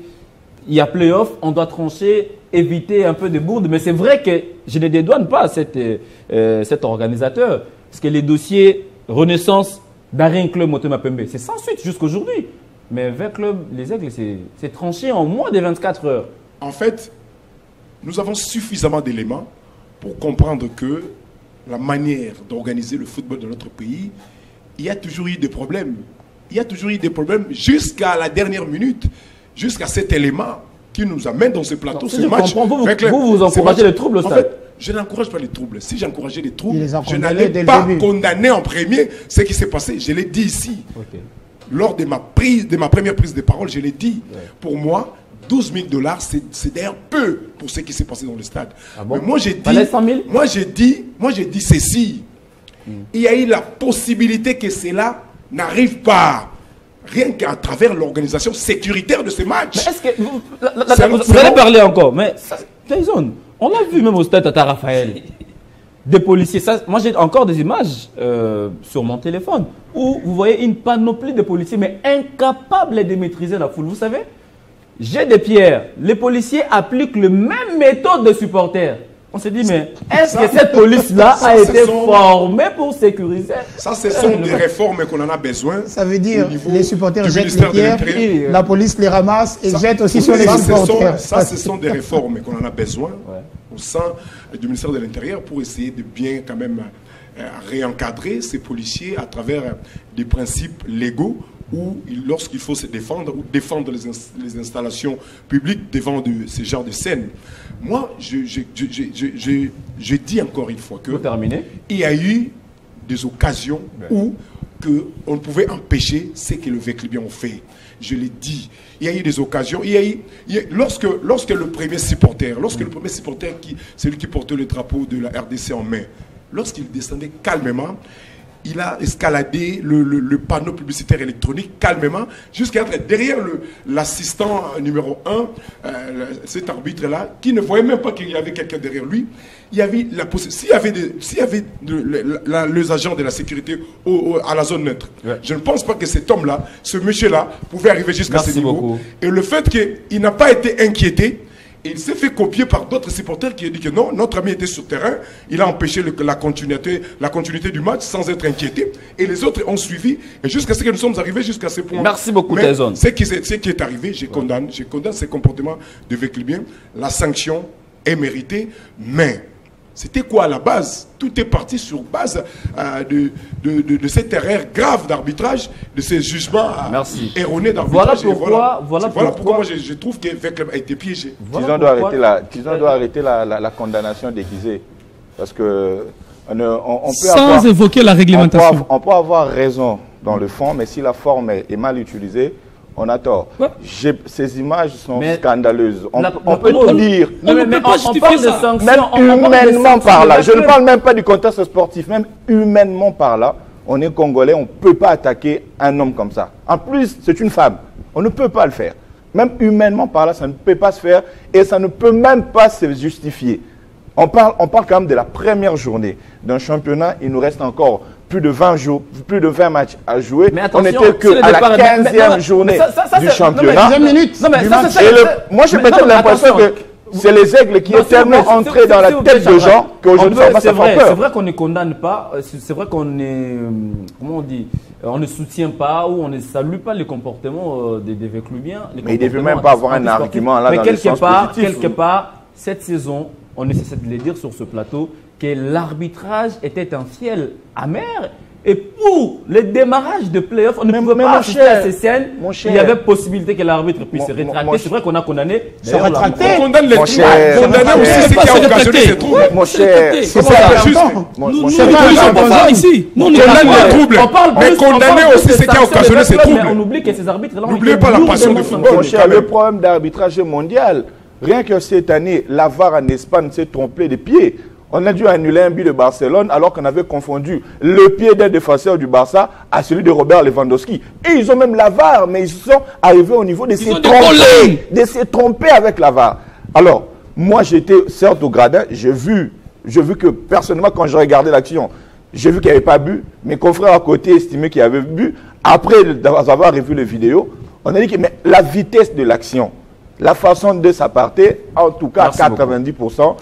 il y a play-off, on doit trancher, éviter un peu de bourde. Mais c'est vrai que je ne dédouane pas cet organisateur. Parce que les dossiers Renaissance, Daring Club, Motema Pembe, c'est sans suite jusqu'aujourd'hui. Mais V-Club, les Aigles, c'est tranché en moins de 24 heures. En fait, nous avons suffisamment d'éléments pour comprendre que la manière d'organiser le football de notre pays, il y a toujours eu des problèmes. Il y a toujours eu des problèmes jusqu'à la dernière minute, jusqu'à cet élément qui nous amène dans ce plateau. Non, ce match, vous encouragez les troubles au stade. En fait, je n'encourage pas les troubles. Si j'encourageais les troubles, je n'allais pas condamner en premier ce qui s'est passé. Je l'ai dit ici. Okay. Lors de ma première prise de parole, je l'ai dit. Ouais. Pour moi, 12 000 $, c'est d'ailleurs peu pour ce qui s'est passé dans le stade. Ah bon? Mais moi, j'ai dit ceci. Il y a eu la possibilité que cela n'arrive pas. Rien qu'à travers l'organisation sécuritaire de ces matchs. Mais est-ce que vous allez parler encore, mais Tyson, on l'a vu même au stade Tata Raphaël. Des policiers, moi j'ai encore des images sur mon téléphone où vous voyez une panoplie de policiers, mais incapables de maîtriser la foule. Vous savez, j'ai des pierres. Les policiers appliquent le même méthode de supporters. On s'est dit, mais est-ce que cette police-là a été formée pour sécuriser? Ça, ce sont des réformes qu'on en a besoin. Ça veut dire les supporters jettent les pierres, la police les ramasse et jette aussi sur les supporters. Ça, ce sont des réformes qu'on en a besoin au sein du ministère de l'Intérieur pour essayer de bien quand même réencadrer ces policiers à travers des principes légaux où, lorsqu'il faut se défendre ou défendre les installations publiques devant ce genre de scènes. Moi, je dis encore une fois que il y a eu des occasions où on pouvait empêcher ce que le Veclubien ont fait. Je l'ai dit. Il y a eu des occasions. Lorsque le premier supporter, celui qui portait le drapeau de la RDC en main, lorsqu'il descendait calmement, il a escaladé le panneau publicitaire électronique calmement jusqu'à être derrière l'assistant numéro 1, cet arbitre-là, qui ne voyait même pas qu'il y avait quelqu'un derrière lui. Il y avait la possibilité. S'il y avait les agents de la sécurité à la zone neutre, je ne pense pas que cet homme-là, ce monsieur-là, pouvait arriver jusqu'à ce niveau. Beaucoup. Et le fait qu'il n'a pas été inquiété, il s'est fait copier par d'autres supporters qui ont dit que non, notre ami était sur terrain, il a empêché la continuité du match sans être inquiété. Et les autres ont suivi, et jusqu'à ce que nous sommes arrivés jusqu'à ce point. Merci beaucoup, Tyson. Ce qui est arrivé, je condamne ces comportements de Veclubien. La sanction est méritée, mais c'était quoi à la base? Tout est parti sur base de cette erreur grave d'arbitrage, de ces jugements erronés d'arbitrage. Voilà pourquoi moi je trouve que Veclubien a été piégé. Tyson doit arrêter la condamnation déguisée. Parce que on peut évoquer la réglementation. On peut avoir raison dans le fond, mais si la forme est mal utilisée, on a tort. Ces images sont scandaleuses. On peut tout dire. Mais on parle de sanctions. Même humainement par là. Je ne parle même pas du contexte sportif. Même humainement par là, on est Congolais, on ne peut pas attaquer un homme comme ça. En plus, c'est une femme. On ne peut pas le faire. Même humainement par là, ça ne peut pas se faire et ça ne peut même pas se justifier. On parle quand même de la première journée d'un championnat. Il nous reste encore plus de 20 jours, plus de 20 matchs à jouer. On n'était qu'à la 15e journée du championnat. Moi, j'ai peut-être l'impression que c'est les aigles qui sont tellement entrés dans la tête de gens qu'aujourd'hui, ça fait peur. C'est vrai qu'on ne condamne pas, c'est vrai qu'on comment on dit, on ne soutient pas ou on ne salue pas les comportements des Veclubiens. Mais il ne devait même pas avoir un argument là dans le sens positif. Quelque part, cette saison, on ne cesse de le dire sur ce plateau, que l'arbitrage était un ciel amer. Et pour le démarrage de playoff, on ne pouvait pas assister à ces scènes. Il y avait possibilité que l'arbitre puisse se rétracter. C'est vrai qu'on a condamné. Se rétracter. On condamne les troubles. Condamner aussi ce qui a occasionné ces troubles. Mon cher, c'est pas juste. Nous, on condamne les troubles. Mais condamner aussi ce qui a occasionné ces troubles. On oublie que ces arbitres-là ont N'oubliez pas la passion du football. Mon cher, le problème d'arbitrage est mondial. Rien que cette année, la VAR en Espagne s'est trompée de pied. On a dû annuler un but de Barcelone alors qu'on avait confondu le pied d'un défenseur du Barça à celui de Robert Lewandowski. Et ils ont même la VAR, mais ils sont arrivés au niveau de se tromper avec la VAR. Alors, moi j'étais certes au gradin, j'ai vu que personnellement quand je regardais l'action, j'ai vu qu'il n'y avait pas but. Mes confrères à côté estimaient qu'il y avait but. Après avoir revu les vidéos, on a dit que mais la vitesse de l'action, la façon de s'apparter, en tout cas à 90%,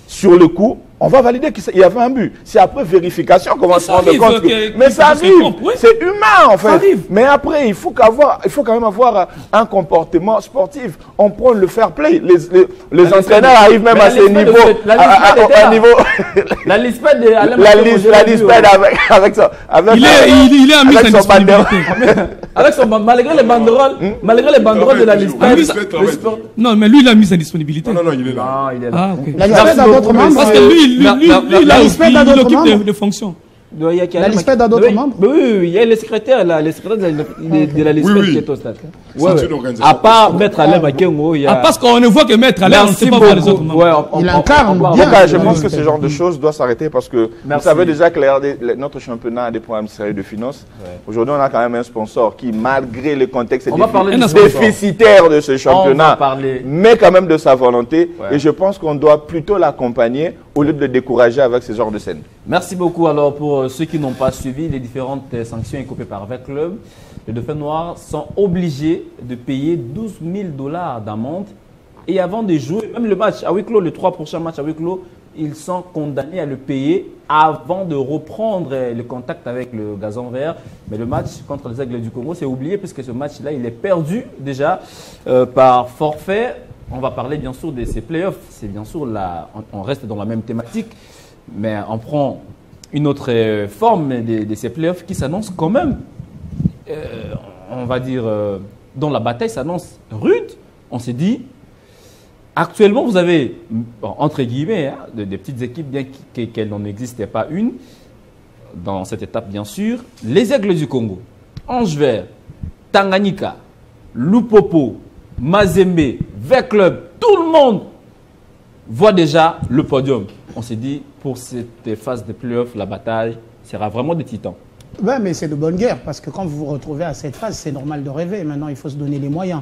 sur le coup, on va valider qu'il y avait un but. C'est après vérification qu'on va se rendre compte. Mais ça arrive. C'est humain, en fait. Mais après, il faut quand même avoir un comportement sportif. On prend le fair play. Les entraîneurs arrivent même à ces niveaux. La lispède avec ça. Il est à mise en disponibilité. Malgré les banderoles de la lispède. Non, mais lui, il a mis en disponibilité. Non, il est là. La lispède à d'autres membres. Parce que lui, il occupe des fonctions. La lispède à d'autres membres. Oui, il y a le secrétaire de la lispède qui est au stade. À part Maître Alain Makengo, il y a... Parce qu'on ne voit que Maître Alain, on ne sait pas voir les autres membres. Il incarne bien. Je pense que ce genre de choses doit s'arrêter parce que vous savez déjà que notre championnat a des problèmes sérieux de finances. Aujourd'hui, on a quand même un sponsor qui, malgré le contexte déficitaire de ce championnat, met quand même de sa volonté. Et je pense qu'on doit plutôt l'accompagner au lieu de le décourager avec ce genre de scène. Merci beaucoup. Alors, pour ceux qui n'ont pas suivi les différentes sanctions écopées par Veclub, les Dauphins Noirs sont obligés de payer 12 000 $ d'amende. Et avant de jouer, même le match à huis clos, les 3 prochains matchs à huis clos, ils sont condamnés à le payer avant de reprendre le contact avec le gazon vert. Mais le match contre les Aigles du Congo, c'est oublié puisque ce match-là, il est perdu déjà par forfait. On va parler bien sûr de ces playoffs. C'est bien sûr on reste dans la même thématique, mais on prend une autre forme de ces playoffs qui s'annonce quand même, on va dire, dont la bataille s'annonce rude. On s'est dit, actuellement, vous avez, entre guillemets, hein, des petites équipes, bien qu'elles n'en existait pas une, dans cette étape, bien sûr, les Aigles du Congo, Ange Vert, Tanganyika, Lupopo, Mazembe, V-Club, tout le monde voit déjà le podium. On s'est dit, pour cette phase de playoff, la bataille sera vraiment des titans. Oui, mais c'est de bonne guerre, parce que quand vous vous retrouvez à cette phase, c'est normal de rêver. Maintenant, il faut se donner les moyens.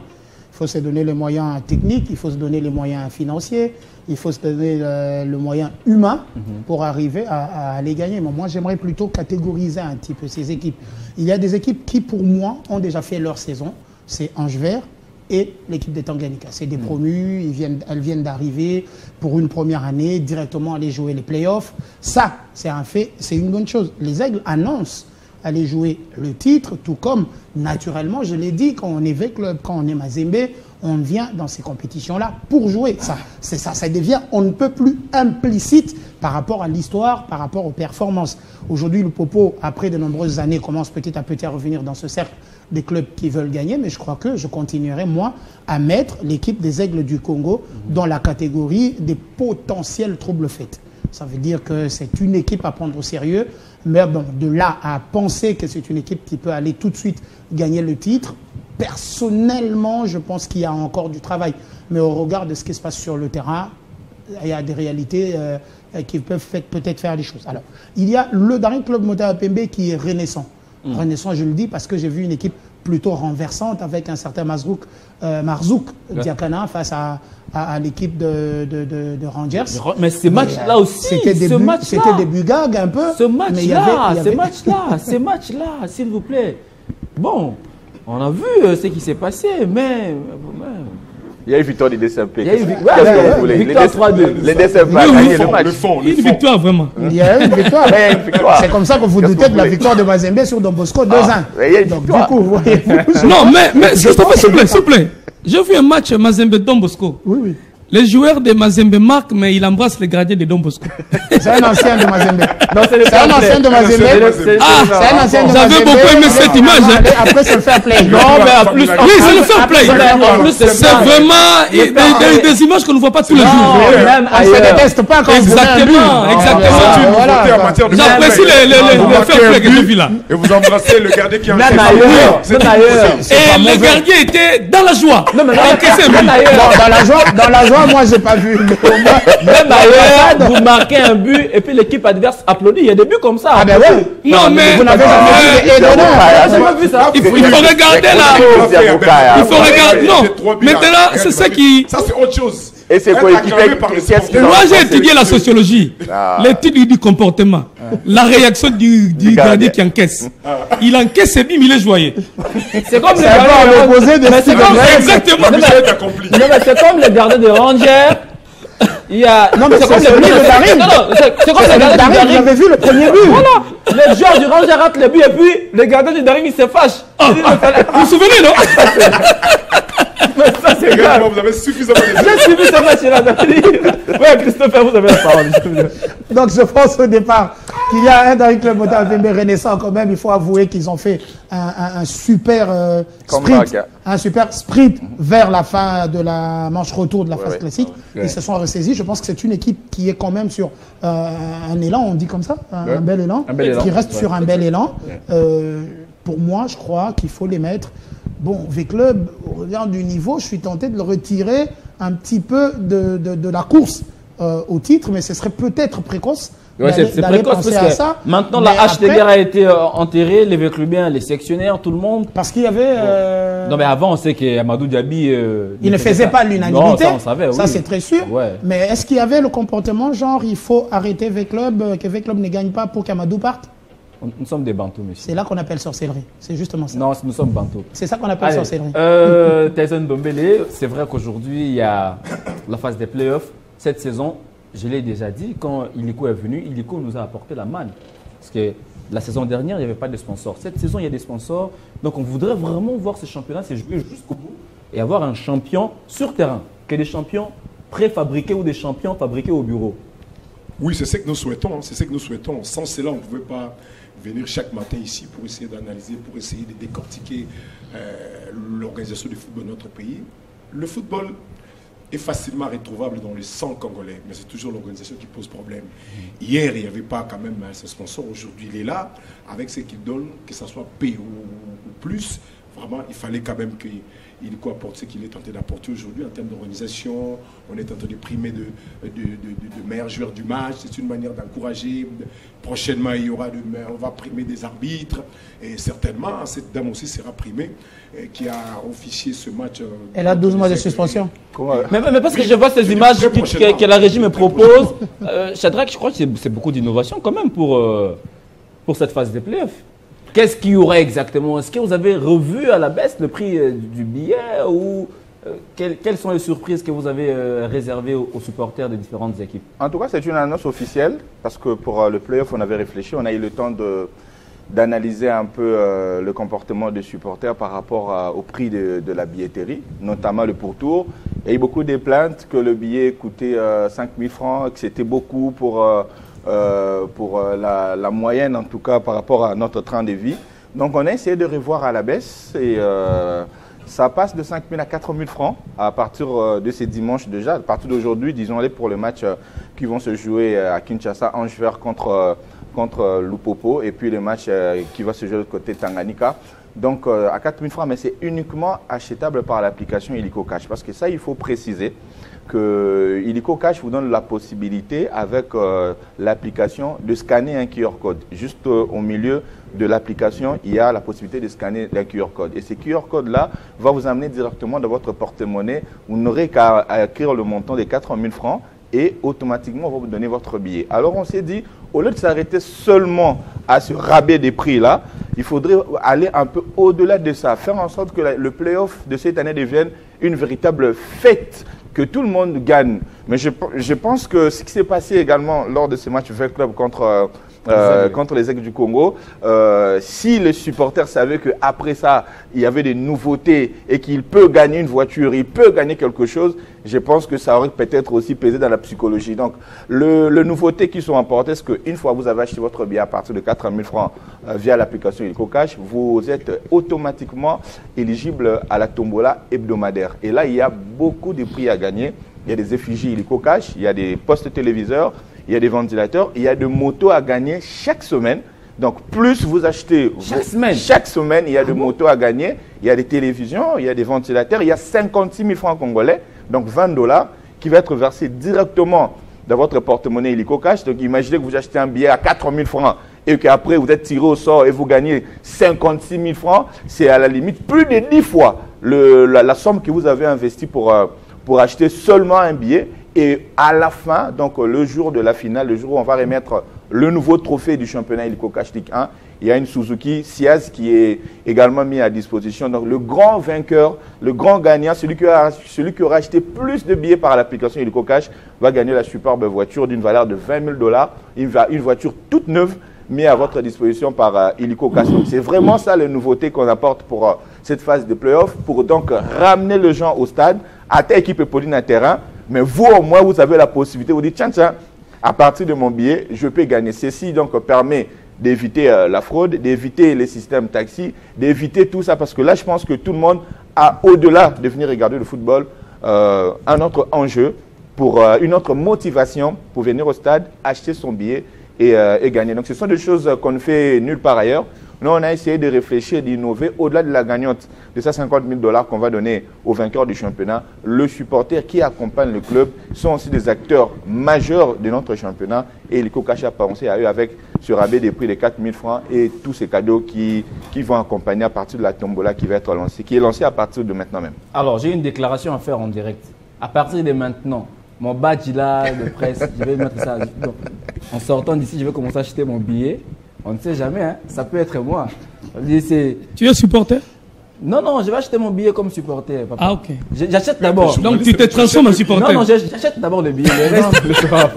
Il faut se donner les moyens techniques, il faut se donner les moyens financiers, il faut se donner le moyen humain pour arriver à aller gagner. Mais moi, j'aimerais plutôt catégoriser un petit peu ces équipes. Il y a des équipes qui, pour moi, ont déjà fait leur saison. C'est Ange Vert et l'équipe des Tanganyika. C'est des promus, elles viennent d'arriver pour une première année, directement aller jouer les playoffs. Ça, c'est un fait, c'est une bonne chose. Les Aigles annoncent aller jouer le titre, tout comme, naturellement, je l'ai dit, quand on est V-Club, quand on est Mazembe, on vient dans ces compétitions-là pour jouer. Ça devient, on ne peut plus implicite par rapport à l'histoire, par rapport aux performances. Aujourd'hui, le Popo, après de nombreuses années, commence petit à petit à revenir dans ce cercle des clubs qui veulent gagner, mais je crois que je continuerai, moi, à mettre l'équipe des Aigles du Congo dans la catégorie des potentiels troubles faits. Ça veut dire que c'est une équipe à prendre au sérieux. Mais bon, de là à penser que c'est une équipe qui peut aller tout de suite gagner le titre, personnellement, je pense qu'il y a encore du travail. Mais au regard de ce qui se passe sur le terrain, il y a des réalités qui peuvent peut-être faire les choses. Alors, il y a le dernier club Motema Pembe qui est renaissant. Renaissant, je le dis parce que j'ai vu une équipe plutôt renversante avec un certain Marzouk Diakana face à l'équipe de Rangers. Mais ces matchs-là aussi, c'était des bugags un peu. Ces matchs-là, s'il vous plaît. Bon, on a vu ce qui s'est passé, mais... Il y a une victoire des DCMP. Il y a une victoire 3-2. Les DCMP a gagné le match. Une victoire, vraiment. Il y a une victoire. C'est comme ça que vous doutez de la victoire de Mazembe sur Don Bosco 2-1. Donc, du coup, vous voyez-vous. Non, mais s'il vous plaît. J'ai vu un match Mazembe-Don Bosco. Oui. Les joueurs de Mazembe marquent, mais il embrasse les gardiens de Don Bosco. C'est un ancien de Mazembe. Non, c'est un ancien de Mazembe. C'est un ancien de Mazembe. J'avais beaucoup aimé cette image. Après, c'est le fair play. Non, mais en plus... Oui, c'est le fair play. C'est vraiment des images qu'on ne voit pas tous les jours. On ne se déteste pas quand exactement. J'apprécie les fair play que j'ai vu là. Et vous embrassez le gardien qui est en Même ailleurs. Et les gardiens étaient dans la joie. Non, mais dans la joie, moi, j'ai pas vu. Même ailleurs, vous marquez un but et puis l'équipe adverse applaudit. Il y a des buts comme ça. Ah ben oui. Non, mais vous n'avez jamais vu ça. Il faut regarder là. Il faut regarder. Non, maintenant, c'est ça qui... Ça, c'est autre chose. Et c'est quoi Moi, j'ai étudié la sociologie, l'étude du comportement, la réaction du gardien qui encaisse. Il encaisse et bim, il est joyeux. C'est comme les gardiens de exactement. C'est comme les gardiens de Rangers. Il y a... Non, mais c'est comme les gardiens de Daring. C'est comme les gardiens de Daring. Vous avez vu le premier but. Voilà. Les joueurs du Rangers ratent le but et puis les gardiens de Daring, ils se fâchent. Vous vous souvenez, non? Mais ça, c'est grave. Vous avez suffisamment de... J'ai suivi ce match-là. Oui, Christopher, vous avez la parole. Donc, je pense au départ qu'il y a un dans le club Motema Pembe renaissant quand même. Il faut avouer qu'ils ont fait un super sprint. Un super sprint vers la fin de la manche retour de la phase classique. Ils se sont ressaisis. Je pense que c'est une équipe qui est quand même sur un élan, on dit comme ça, un bel élan, qui reste sur un bel élan. Pour moi, je crois qu'il faut les mettre. Bon, V-Club, au regard du niveau, je suis tenté de le retirer un petit peu de la course au titre, mais ce serait peut-être précoce. Ouais, c'est précoce parce que ça, maintenant la hache de guerre a été enterrée, les V-Clubiens, les sectionnaires, tout le monde. Parce qu'il y avait... Non mais avant on sait qu'Amadou Diaby... il ne faisait pas l'unanimité, ça on savait, oui. Ça c'est très sûr. Ouais. Mais est-ce qu'il y avait le comportement genre il faut arrêter V-Club, que V-Club ne gagne pas pour qu'Amadou parte? Nous sommes des bantous, monsieur. C'est là qu'on appelle sorcellerie. C'est justement ça. Non, nous sommes bantous. C'est ça qu'on appelle sorcellerie. Tyson Dombele, c'est vrai qu'aujourd'hui, il y a la phase des playoffs. Cette saison, je l'ai déjà dit, quand Illico est venu, Illico nous a apporté la manne. Parce que la saison dernière, il n'y avait pas de sponsors. Cette saison, il y a des sponsors. Donc, on voudrait vraiment voir ce championnat se jouer jusqu'au bout et avoir un champion sur terrain, que des champions préfabriqués ou des champions fabriqués au bureau. Oui, c'est ce que nous souhaitons. C'est ce que nous souhaitons. Sans cela, on ne pouvait pas venir chaque matin ici pour essayer d'analyser, pour essayer de décortiquer l'organisation du football de notre pays. Le football est facilement retrouvable dans le sang congolais, mais c'est toujours l'organisation qui pose problème. Hier, il n'y avait pas quand même ce sponsor. Aujourd'hui, il est là, avec ce qu'il donne, que ce soit P ou plus. Vraiment, il fallait quand même qu'il apporte ce qu'il est tenté d'apporter aujourd'hui en termes d'organisation. On est en train de primer de meilleurs joueurs du match. C'est une manière d'encourager. Prochainement, on va primer des arbitres. Et certainement, cette dame aussi sera primée, qui a officié ce match. Elle a 12 mois de suspension. Mais parce que je vois ces images que la régie me propose. Shadrack, je crois que c'est beaucoup d'innovation quand même pour cette phase des playoffs. Qu'est-ce qu'il y aurait exactement? Est-ce que vous avez revu à la baisse le prix du billet ou quelles sont les surprises que vous avez réservées aux supporters des différentes équipes? En tout cas, c'est une annonce officielle parce que pour le play-off, on avait réfléchi, on a eu le temps d'analyser un peu le comportement des supporters par rapport au prix de la billetterie, notamment le pourtour. Il y a eu beaucoup de plaintes que le billet coûtait 5 000 francs, que c'était beaucoup pour la moyenne, en tout cas par rapport à notre train de vie. Donc on a essayé de revoir à la baisse et ça passe de 5 000 à 4 000 francs à partir de ce dimanche déjà. À partir d'aujourd'hui, disons-les pour le match qui vont se jouer à Kinshasa, Ange Vert contre Lupopo, et puis le match qui va se jouer de côté Tanganyika. Donc à 4 000 francs, mais c'est uniquement achetable par l'application Illico Cash. Parce que ça, il faut préciser que Illico Cash vous donne la possibilité, avec l'application, de scanner un QR code. Juste au milieu de l'application, il y a la possibilité de scanner un QR code. Et ce QR code-là va vous amener directement dans votre porte-monnaie. Vous n'aurez qu'à écrire le montant de 4 000 francs et automatiquement, on va vous donner votre billet. Alors, on s'est dit, au lieu de s'arrêter seulement à ce rabais des prix-là, il faudrait aller un peu au-delà de ça, faire en sorte que le play-off de cette année devienne une véritable fête, que tout le monde gagne. Mais je pense que ce qui s'est passé également lors de ce match Vert Club contre les Aigles du Congo, si les supporters savaient qu'après ça, il y avait des nouveautés et qu'il peut gagner une voiture, il peut gagner quelque chose, je pense que ça aurait peut-être aussi pesé dans la psychologie. Donc, les nouveautés qui sont apportées, c'est qu'une fois que vous avez acheté votre billet à partir de 4 000 francs via l'application Illico Cash, vous êtes automatiquement éligible à la tombola hebdomadaire. Et là, il y a beaucoup de prix à gagner. Il y a des effigies Illico Cash, il y a des postes téléviseurs, il y a des ventilateurs, il y a des motos à gagner chaque semaine. Donc, plus vous achetez... Chaque semaine, il y a des motos à gagner, il y a des télévisions, il y a des ventilateurs, il y a 56 000 francs congolais, donc 20 $, qui va être versé directement dans votre porte-monnaie Illico Cash. Donc, imaginez que vous achetez un billet à 4 000 francs et qu'après, vous êtes tiré au sort et vous gagnez 56 000 francs. C'est à la limite plus de 10 fois la somme que vous avez investie pour acheter seulement un billet. Et à la fin, donc le jour de la finale, le jour où on va remettre le nouveau trophée du championnat Illico Cash Ligue 1, il y a une Suzuki Ciaz qui est également mis à disposition. Donc le grand vainqueur, le grand gagnant, celui qui aura acheté plus de billets par l'application Illico Cash va gagner la superbe voiture d'une valeur de 20 000 $. Une voiture toute neuve mise à votre disposition par Illico Cash. C'est vraiment ça les nouveautés qu'on apporte pour cette phase de play-off, pour donc ramener les gens au stade, à ta équipe Pauline à terrain. Mais vous, au moins, vous avez la possibilité, vous dites, tiens, à partir de mon billet, je peux gagner. Ceci donc permet d'éviter la fraude, d'éviter les systèmes taxi, d'éviter tout ça. Parce que là, je pense que tout le monde a, au-delà de venir regarder le football, un autre enjeu, pour une autre motivation pour venir au stade, acheter son billet et gagner. Donc, ce sont des choses qu'on ne fait nulle part ailleurs. Nous, on a essayé de réfléchir, d'innover au-delà de la gagnante de ces 50 000 $ qu'on va donner aux vainqueurs du championnat. Les supporters qui accompagnent le club sont aussi des acteurs majeurs de notre championnat. Et Illico Cash a pensé à eux avec ce rabais des prix de 4 000 francs et tous ces cadeaux qui vont accompagner à partir de la tombola qui va être lancée, qui est lancée à partir de maintenant même. Alors, j'ai une déclaration à faire en direct. À partir de maintenant, mon badge là de presse, je vais mettre ça. Donc, en sortant d'ici, je vais commencer à acheter mon billet. On ne sait jamais, hein. Ça peut être moi. Tu es supporter? Non, je vais acheter mon billet comme supporter, papa. Ah, ok. J'achète d'abord. Donc tu te transformes en supporter? Non, j'achète d'abord le billet.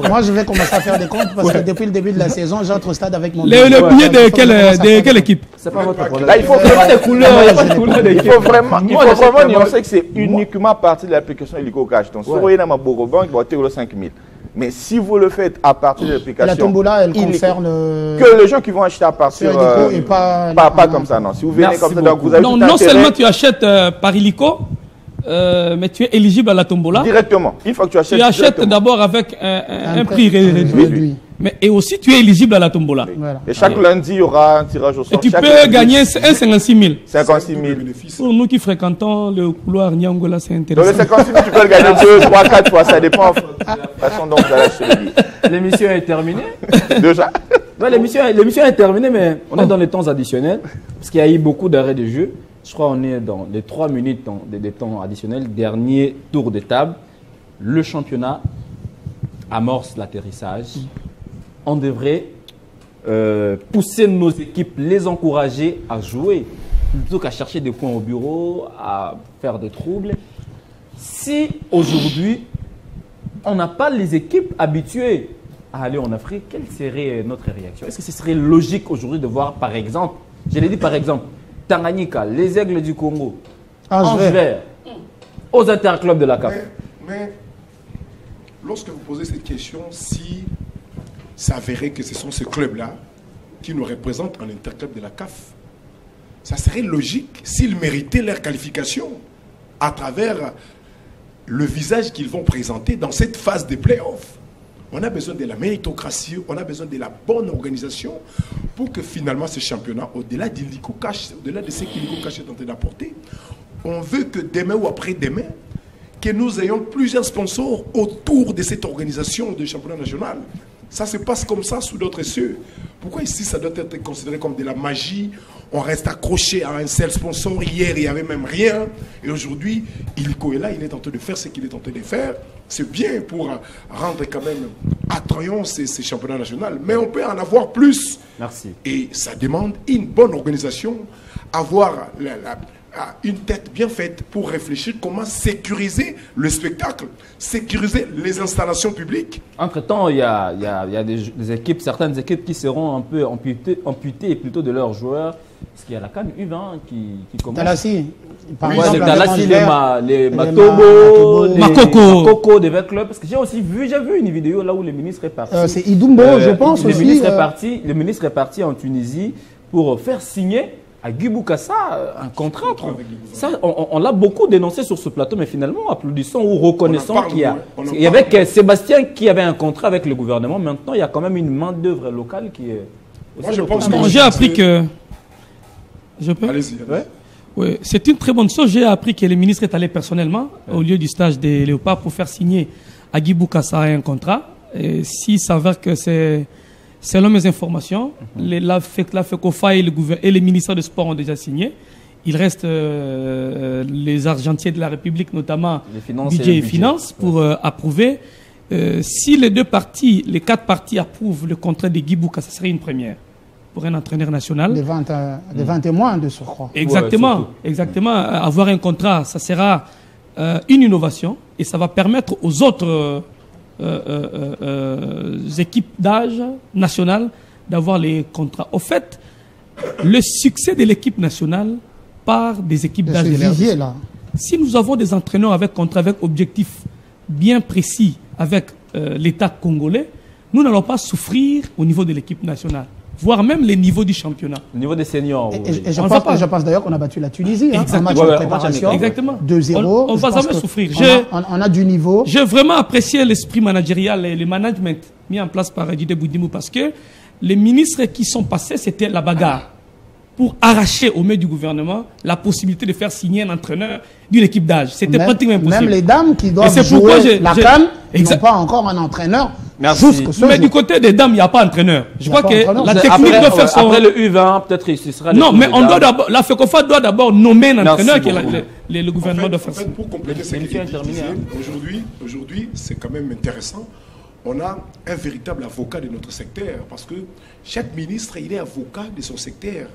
Moi, je vais commencer à faire des comptes parce que depuis le début de la saison, j'entre au stade avec mon billet. Le billet de quelle équipe? C'est pas votre problème. Là, il faut vraiment des couleurs. Il faut vraiment nuancer que c'est uniquement à partir de l'application Illico Cash. Donc, si vous voyez dans ma Borobank, il va être 5 000. Mais si vous le faites à partir de l'application... La tombola, elle concerne... Que les gens qui vont acheter à partir... et pas comme ça, non. Si vous venez comme ça, donc vous avez non, non seulement tu achètes par illico, mais tu es éligible à la tombola. Directement. Une fois que tu achètes... Tu achètes d'abord avec un prix réduit. Et aussi, tu es éligible à la tombola. Voilà. Et chaque lundi, il y aura un tirage au sort. Et tu peux gagner 56 000. 56 000. Pour nous qui fréquentons le couloir Nyangola, c'est intéressant. Donc les 56 000, tu peux le gagner 2, 3, 4 fois. Ça dépend de la façon dont vous allez acheter le billet. L'émission est terminée. Déjà Ouais, l'émission est terminée, mais on est dans les temps additionnels. Parce qu'il y a eu beaucoup d'arrêts de jeu. Je crois qu'on est dans les 3 minutes des temps additionnels. Dernier tour de table. Le championnat amorce l'atterrissage. On devrait pousser nos équipes, les encourager à jouer, plutôt qu'à chercher des points au bureau, à faire des troubles. Si aujourd'hui, on n'a pas les équipes habituées à aller en Afrique, quelle serait notre réaction? Est-ce que ce serait logique aujourd'hui de voir, par exemple, je l'ai dit par exemple, Tanganyika, les Aigles du Congo, Ange Vert, aux interclubs de la CAF? Mais lorsque vous posez cette question, si s'avérait que ce sont ces clubs-là qui nous représentent en interclub de la CAF, ça serait logique s'ils méritaient leur qualification à travers le visage qu'ils vont présenter dans cette phase de play-off. On a besoin de la méritocratie, on a besoin de la bonne organisation pour que finalement ce championnat, au-delà d'Illico Cash, au-delà de ce qu'Illico Cash est en train d'apporter, on veut que demain ou après-demain, que nous ayons plusieurs sponsors autour de cette organisation de championnat national. Ça se passe comme ça sous d'autres cieux. Pourquoi ici ça doit être considéré comme de la magie? On reste accroché à un seul sponsor. Hier, il n'y avait même rien. Et aujourd'hui, Illico est là, il est en train de faire ce qu'il est en train de faire. C'est bien pour rendre quand même attrayant ces championnats nationaux. Mais on peut en avoir plus. Merci. Et ça demande une bonne organisation, avoir une tête bien faite pour réfléchir comment sécuriser le spectacle, sécuriser les installations publiques. Entre-temps, il y a des équipes, certaines équipes qui seront un peu amputées plutôt de leurs joueurs. Parce qu'il y a la CAN U20 qui commence. Talassi. Par exemple, Talassi, les Matobo, les Makoko des clubs. Parce que j'ai vu une vidéo là où le ministre est parti. C'est Idumbo, je pense le aussi. Le ministre est parti en Tunisie pour faire signer à Guy Boukassa un contrat. Ça, on l'a beaucoup dénoncé sur ce plateau, mais finalement, applaudissons ou reconnaissons qu'il y avait Sébastien qui avait un contrat avec le gouvernement. Maintenant, il y a quand même une main-d'œuvre locale qui est. Moi, je pense j'ai appris que. Je peux? Allez-y. Ouais. Oui, c'est une très bonne chose. J'ai appris que le ministre est allé personnellement au lieu du stage des Léopards pour faire signer à Guy Boukassa un contrat. Et s'il s'avère que c'est. Selon mes informations, la FECOFA et le ministère des Sports ont déjà signé. Il reste les argentiers de la République, notamment budget et finances, pour approuver. Si les 4 parties approuvent le contrat de Guy Boukassa, ça serait une première pour un entraîneur national. Des 20 et moins de surcroît. Exactement, exactement. Avoir un contrat, ça sera une innovation et ça va permettre aux autres équipes d'âge nationales d'avoir les contrats. Au fait, le succès de l'équipe nationale part des équipes d'âge de là. Si nous avons des entraîneurs avec contrat, avec objectifs bien précis avec l'État congolais, nous n'allons pas souffrir au niveau de l'équipe nationale, voire même les niveaux du championnat. Au niveau des seniors. Et je pense d'ailleurs qu'on a battu la Tunisie en match de préparation. Exactement. 2-0. On ne va jamais souffrir. On a du niveau. J'ai vraiment apprécié l'esprit managérial et le management mis en place par Djidé Boudimou parce que les ministres qui sont passés, c'était la bagarre pour arracher au milieu du gouvernement la possibilité de faire signer un entraîneur d'une équipe d'âge. C'était pratiquement impossible. Même les dames qui doivent jouer la CAN n'ont pas encore un entraîneur. Merci. Mais du côté des dames, il n'y a pas d'entraîneur. Je crois que la technique doit faire son... Après le U20, peut-être ce sera... Non, mais on doit d'abord... La FECOFA doit d'abord nommer un entraîneur que le gouvernement doit faire. En fait, pour compléter ce que aujourd'hui, c'est quand même intéressant. On a un véritable avocat de notre secteur parce que chaque ministre, il est avocat de son secteur.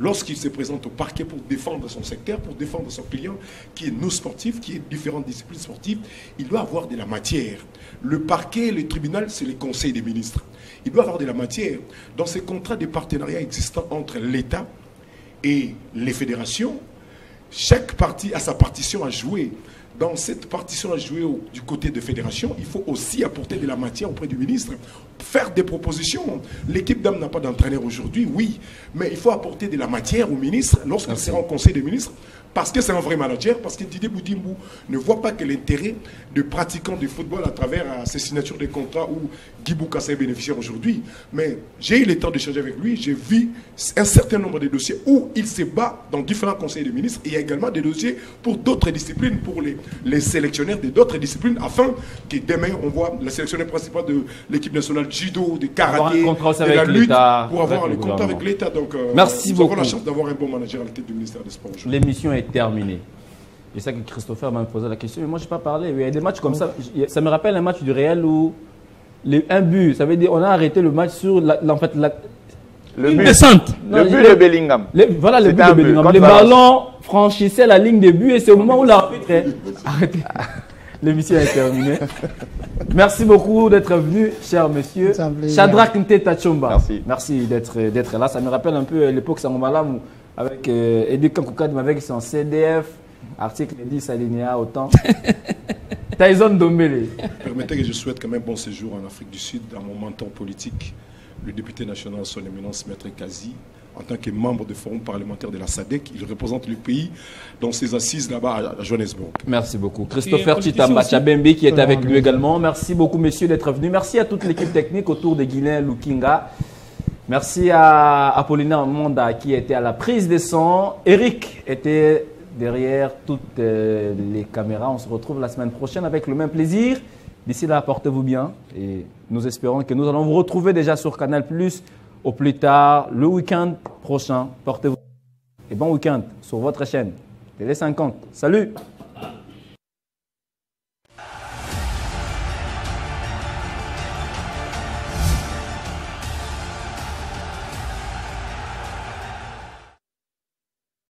Lorsqu'il se présente au parquet pour défendre son secteur, pour défendre son client, qui est nos sportifs, qui est différentes disciplines sportives, il doit avoir de la matière. Le parquet, le tribunal, c'est les conseils des ministres. Il doit avoir de la matière. Dans ces contrats de partenariat existants entre l'État et les fédérations, chaque partie a sa partition à jouer. Dans cette partition à jouer du côté de fédération, il faut aussi apporter de la matière auprès du ministre, faire des propositions. L'équipe d'âme n'a pas d'entraîneur aujourd'hui, oui, mais il faut apporter de la matière au ministre lorsqu'il sera en conseil des ministres, parce que c'est un vrai manager, parce que Didier Boudimbo ne voit pas que l'intérêt de pratiquants du football à travers ces signatures de contrats où Guy Boukassa est bénéficiaire aujourd'hui. Mais j'ai eu le temps d'échanger avec lui, j'ai vu un certain nombre de dossiers où il se bat dans différents conseils de ministres. Et il y a également des dossiers pour d'autres disciplines, pour les sélectionnaires de d'autres disciplines, afin que demain on voit la sélectionnaire principale de l'équipe nationale de judo, de karaté, de la lutte, pour avoir le contrat avec l'État. Donc merci beaucoup. Nous avons la chance d'avoir un bon manager à la tête du ministère des Sports. L'émission est terminée. Je sais que Christopher m'a posé la question, mais moi je n'ai pas parlé. Il y a des matchs comme ça. Ça me rappelle un match du Real où un but, ça veut dire on a arrêté le match sur une descente. Le but de Bellingham. Voilà le but de Bellingham. Les ballons franchissaient la ligne de but et c'est au moment où l'arbitre est arrêté. L'émission est terminée. Merci beaucoup d'être venu, cher monsieur. Shadrack Nteta Tchomba. Merci d'être là. Ça me rappelle un peu l'époque Sangomalam avec Eddie Kankoukad, avec son CDF, article 10 alinéa autant. Tyson Dombele. Permettez que je souhaite quand même bon séjour en Afrique du Sud à mon mentor politique, le député national son éminence Maître Kazi. En tant que membre du forum parlementaire de la SADC, il représente le pays dans ses assises là-bas à Johannesburg. Merci beaucoup. Christopher Chitamba Chabembe qui est avec lui également. Merci beaucoup messieurs d'être venus. Merci à toute l'équipe technique autour de Guilain Lukinga. Merci à Apollinaire Monda qui était à la prise des sons. Eric était derrière toutes les caméras. On se retrouve la semaine prochaine avec le même plaisir. D'ici là, portez-vous bien et nous espérons que nous allons vous retrouver déjà sur Canal+, au plus tard, le week-end prochain. Portez-vous et bon week-end sur votre chaîne Télé 50. Salut!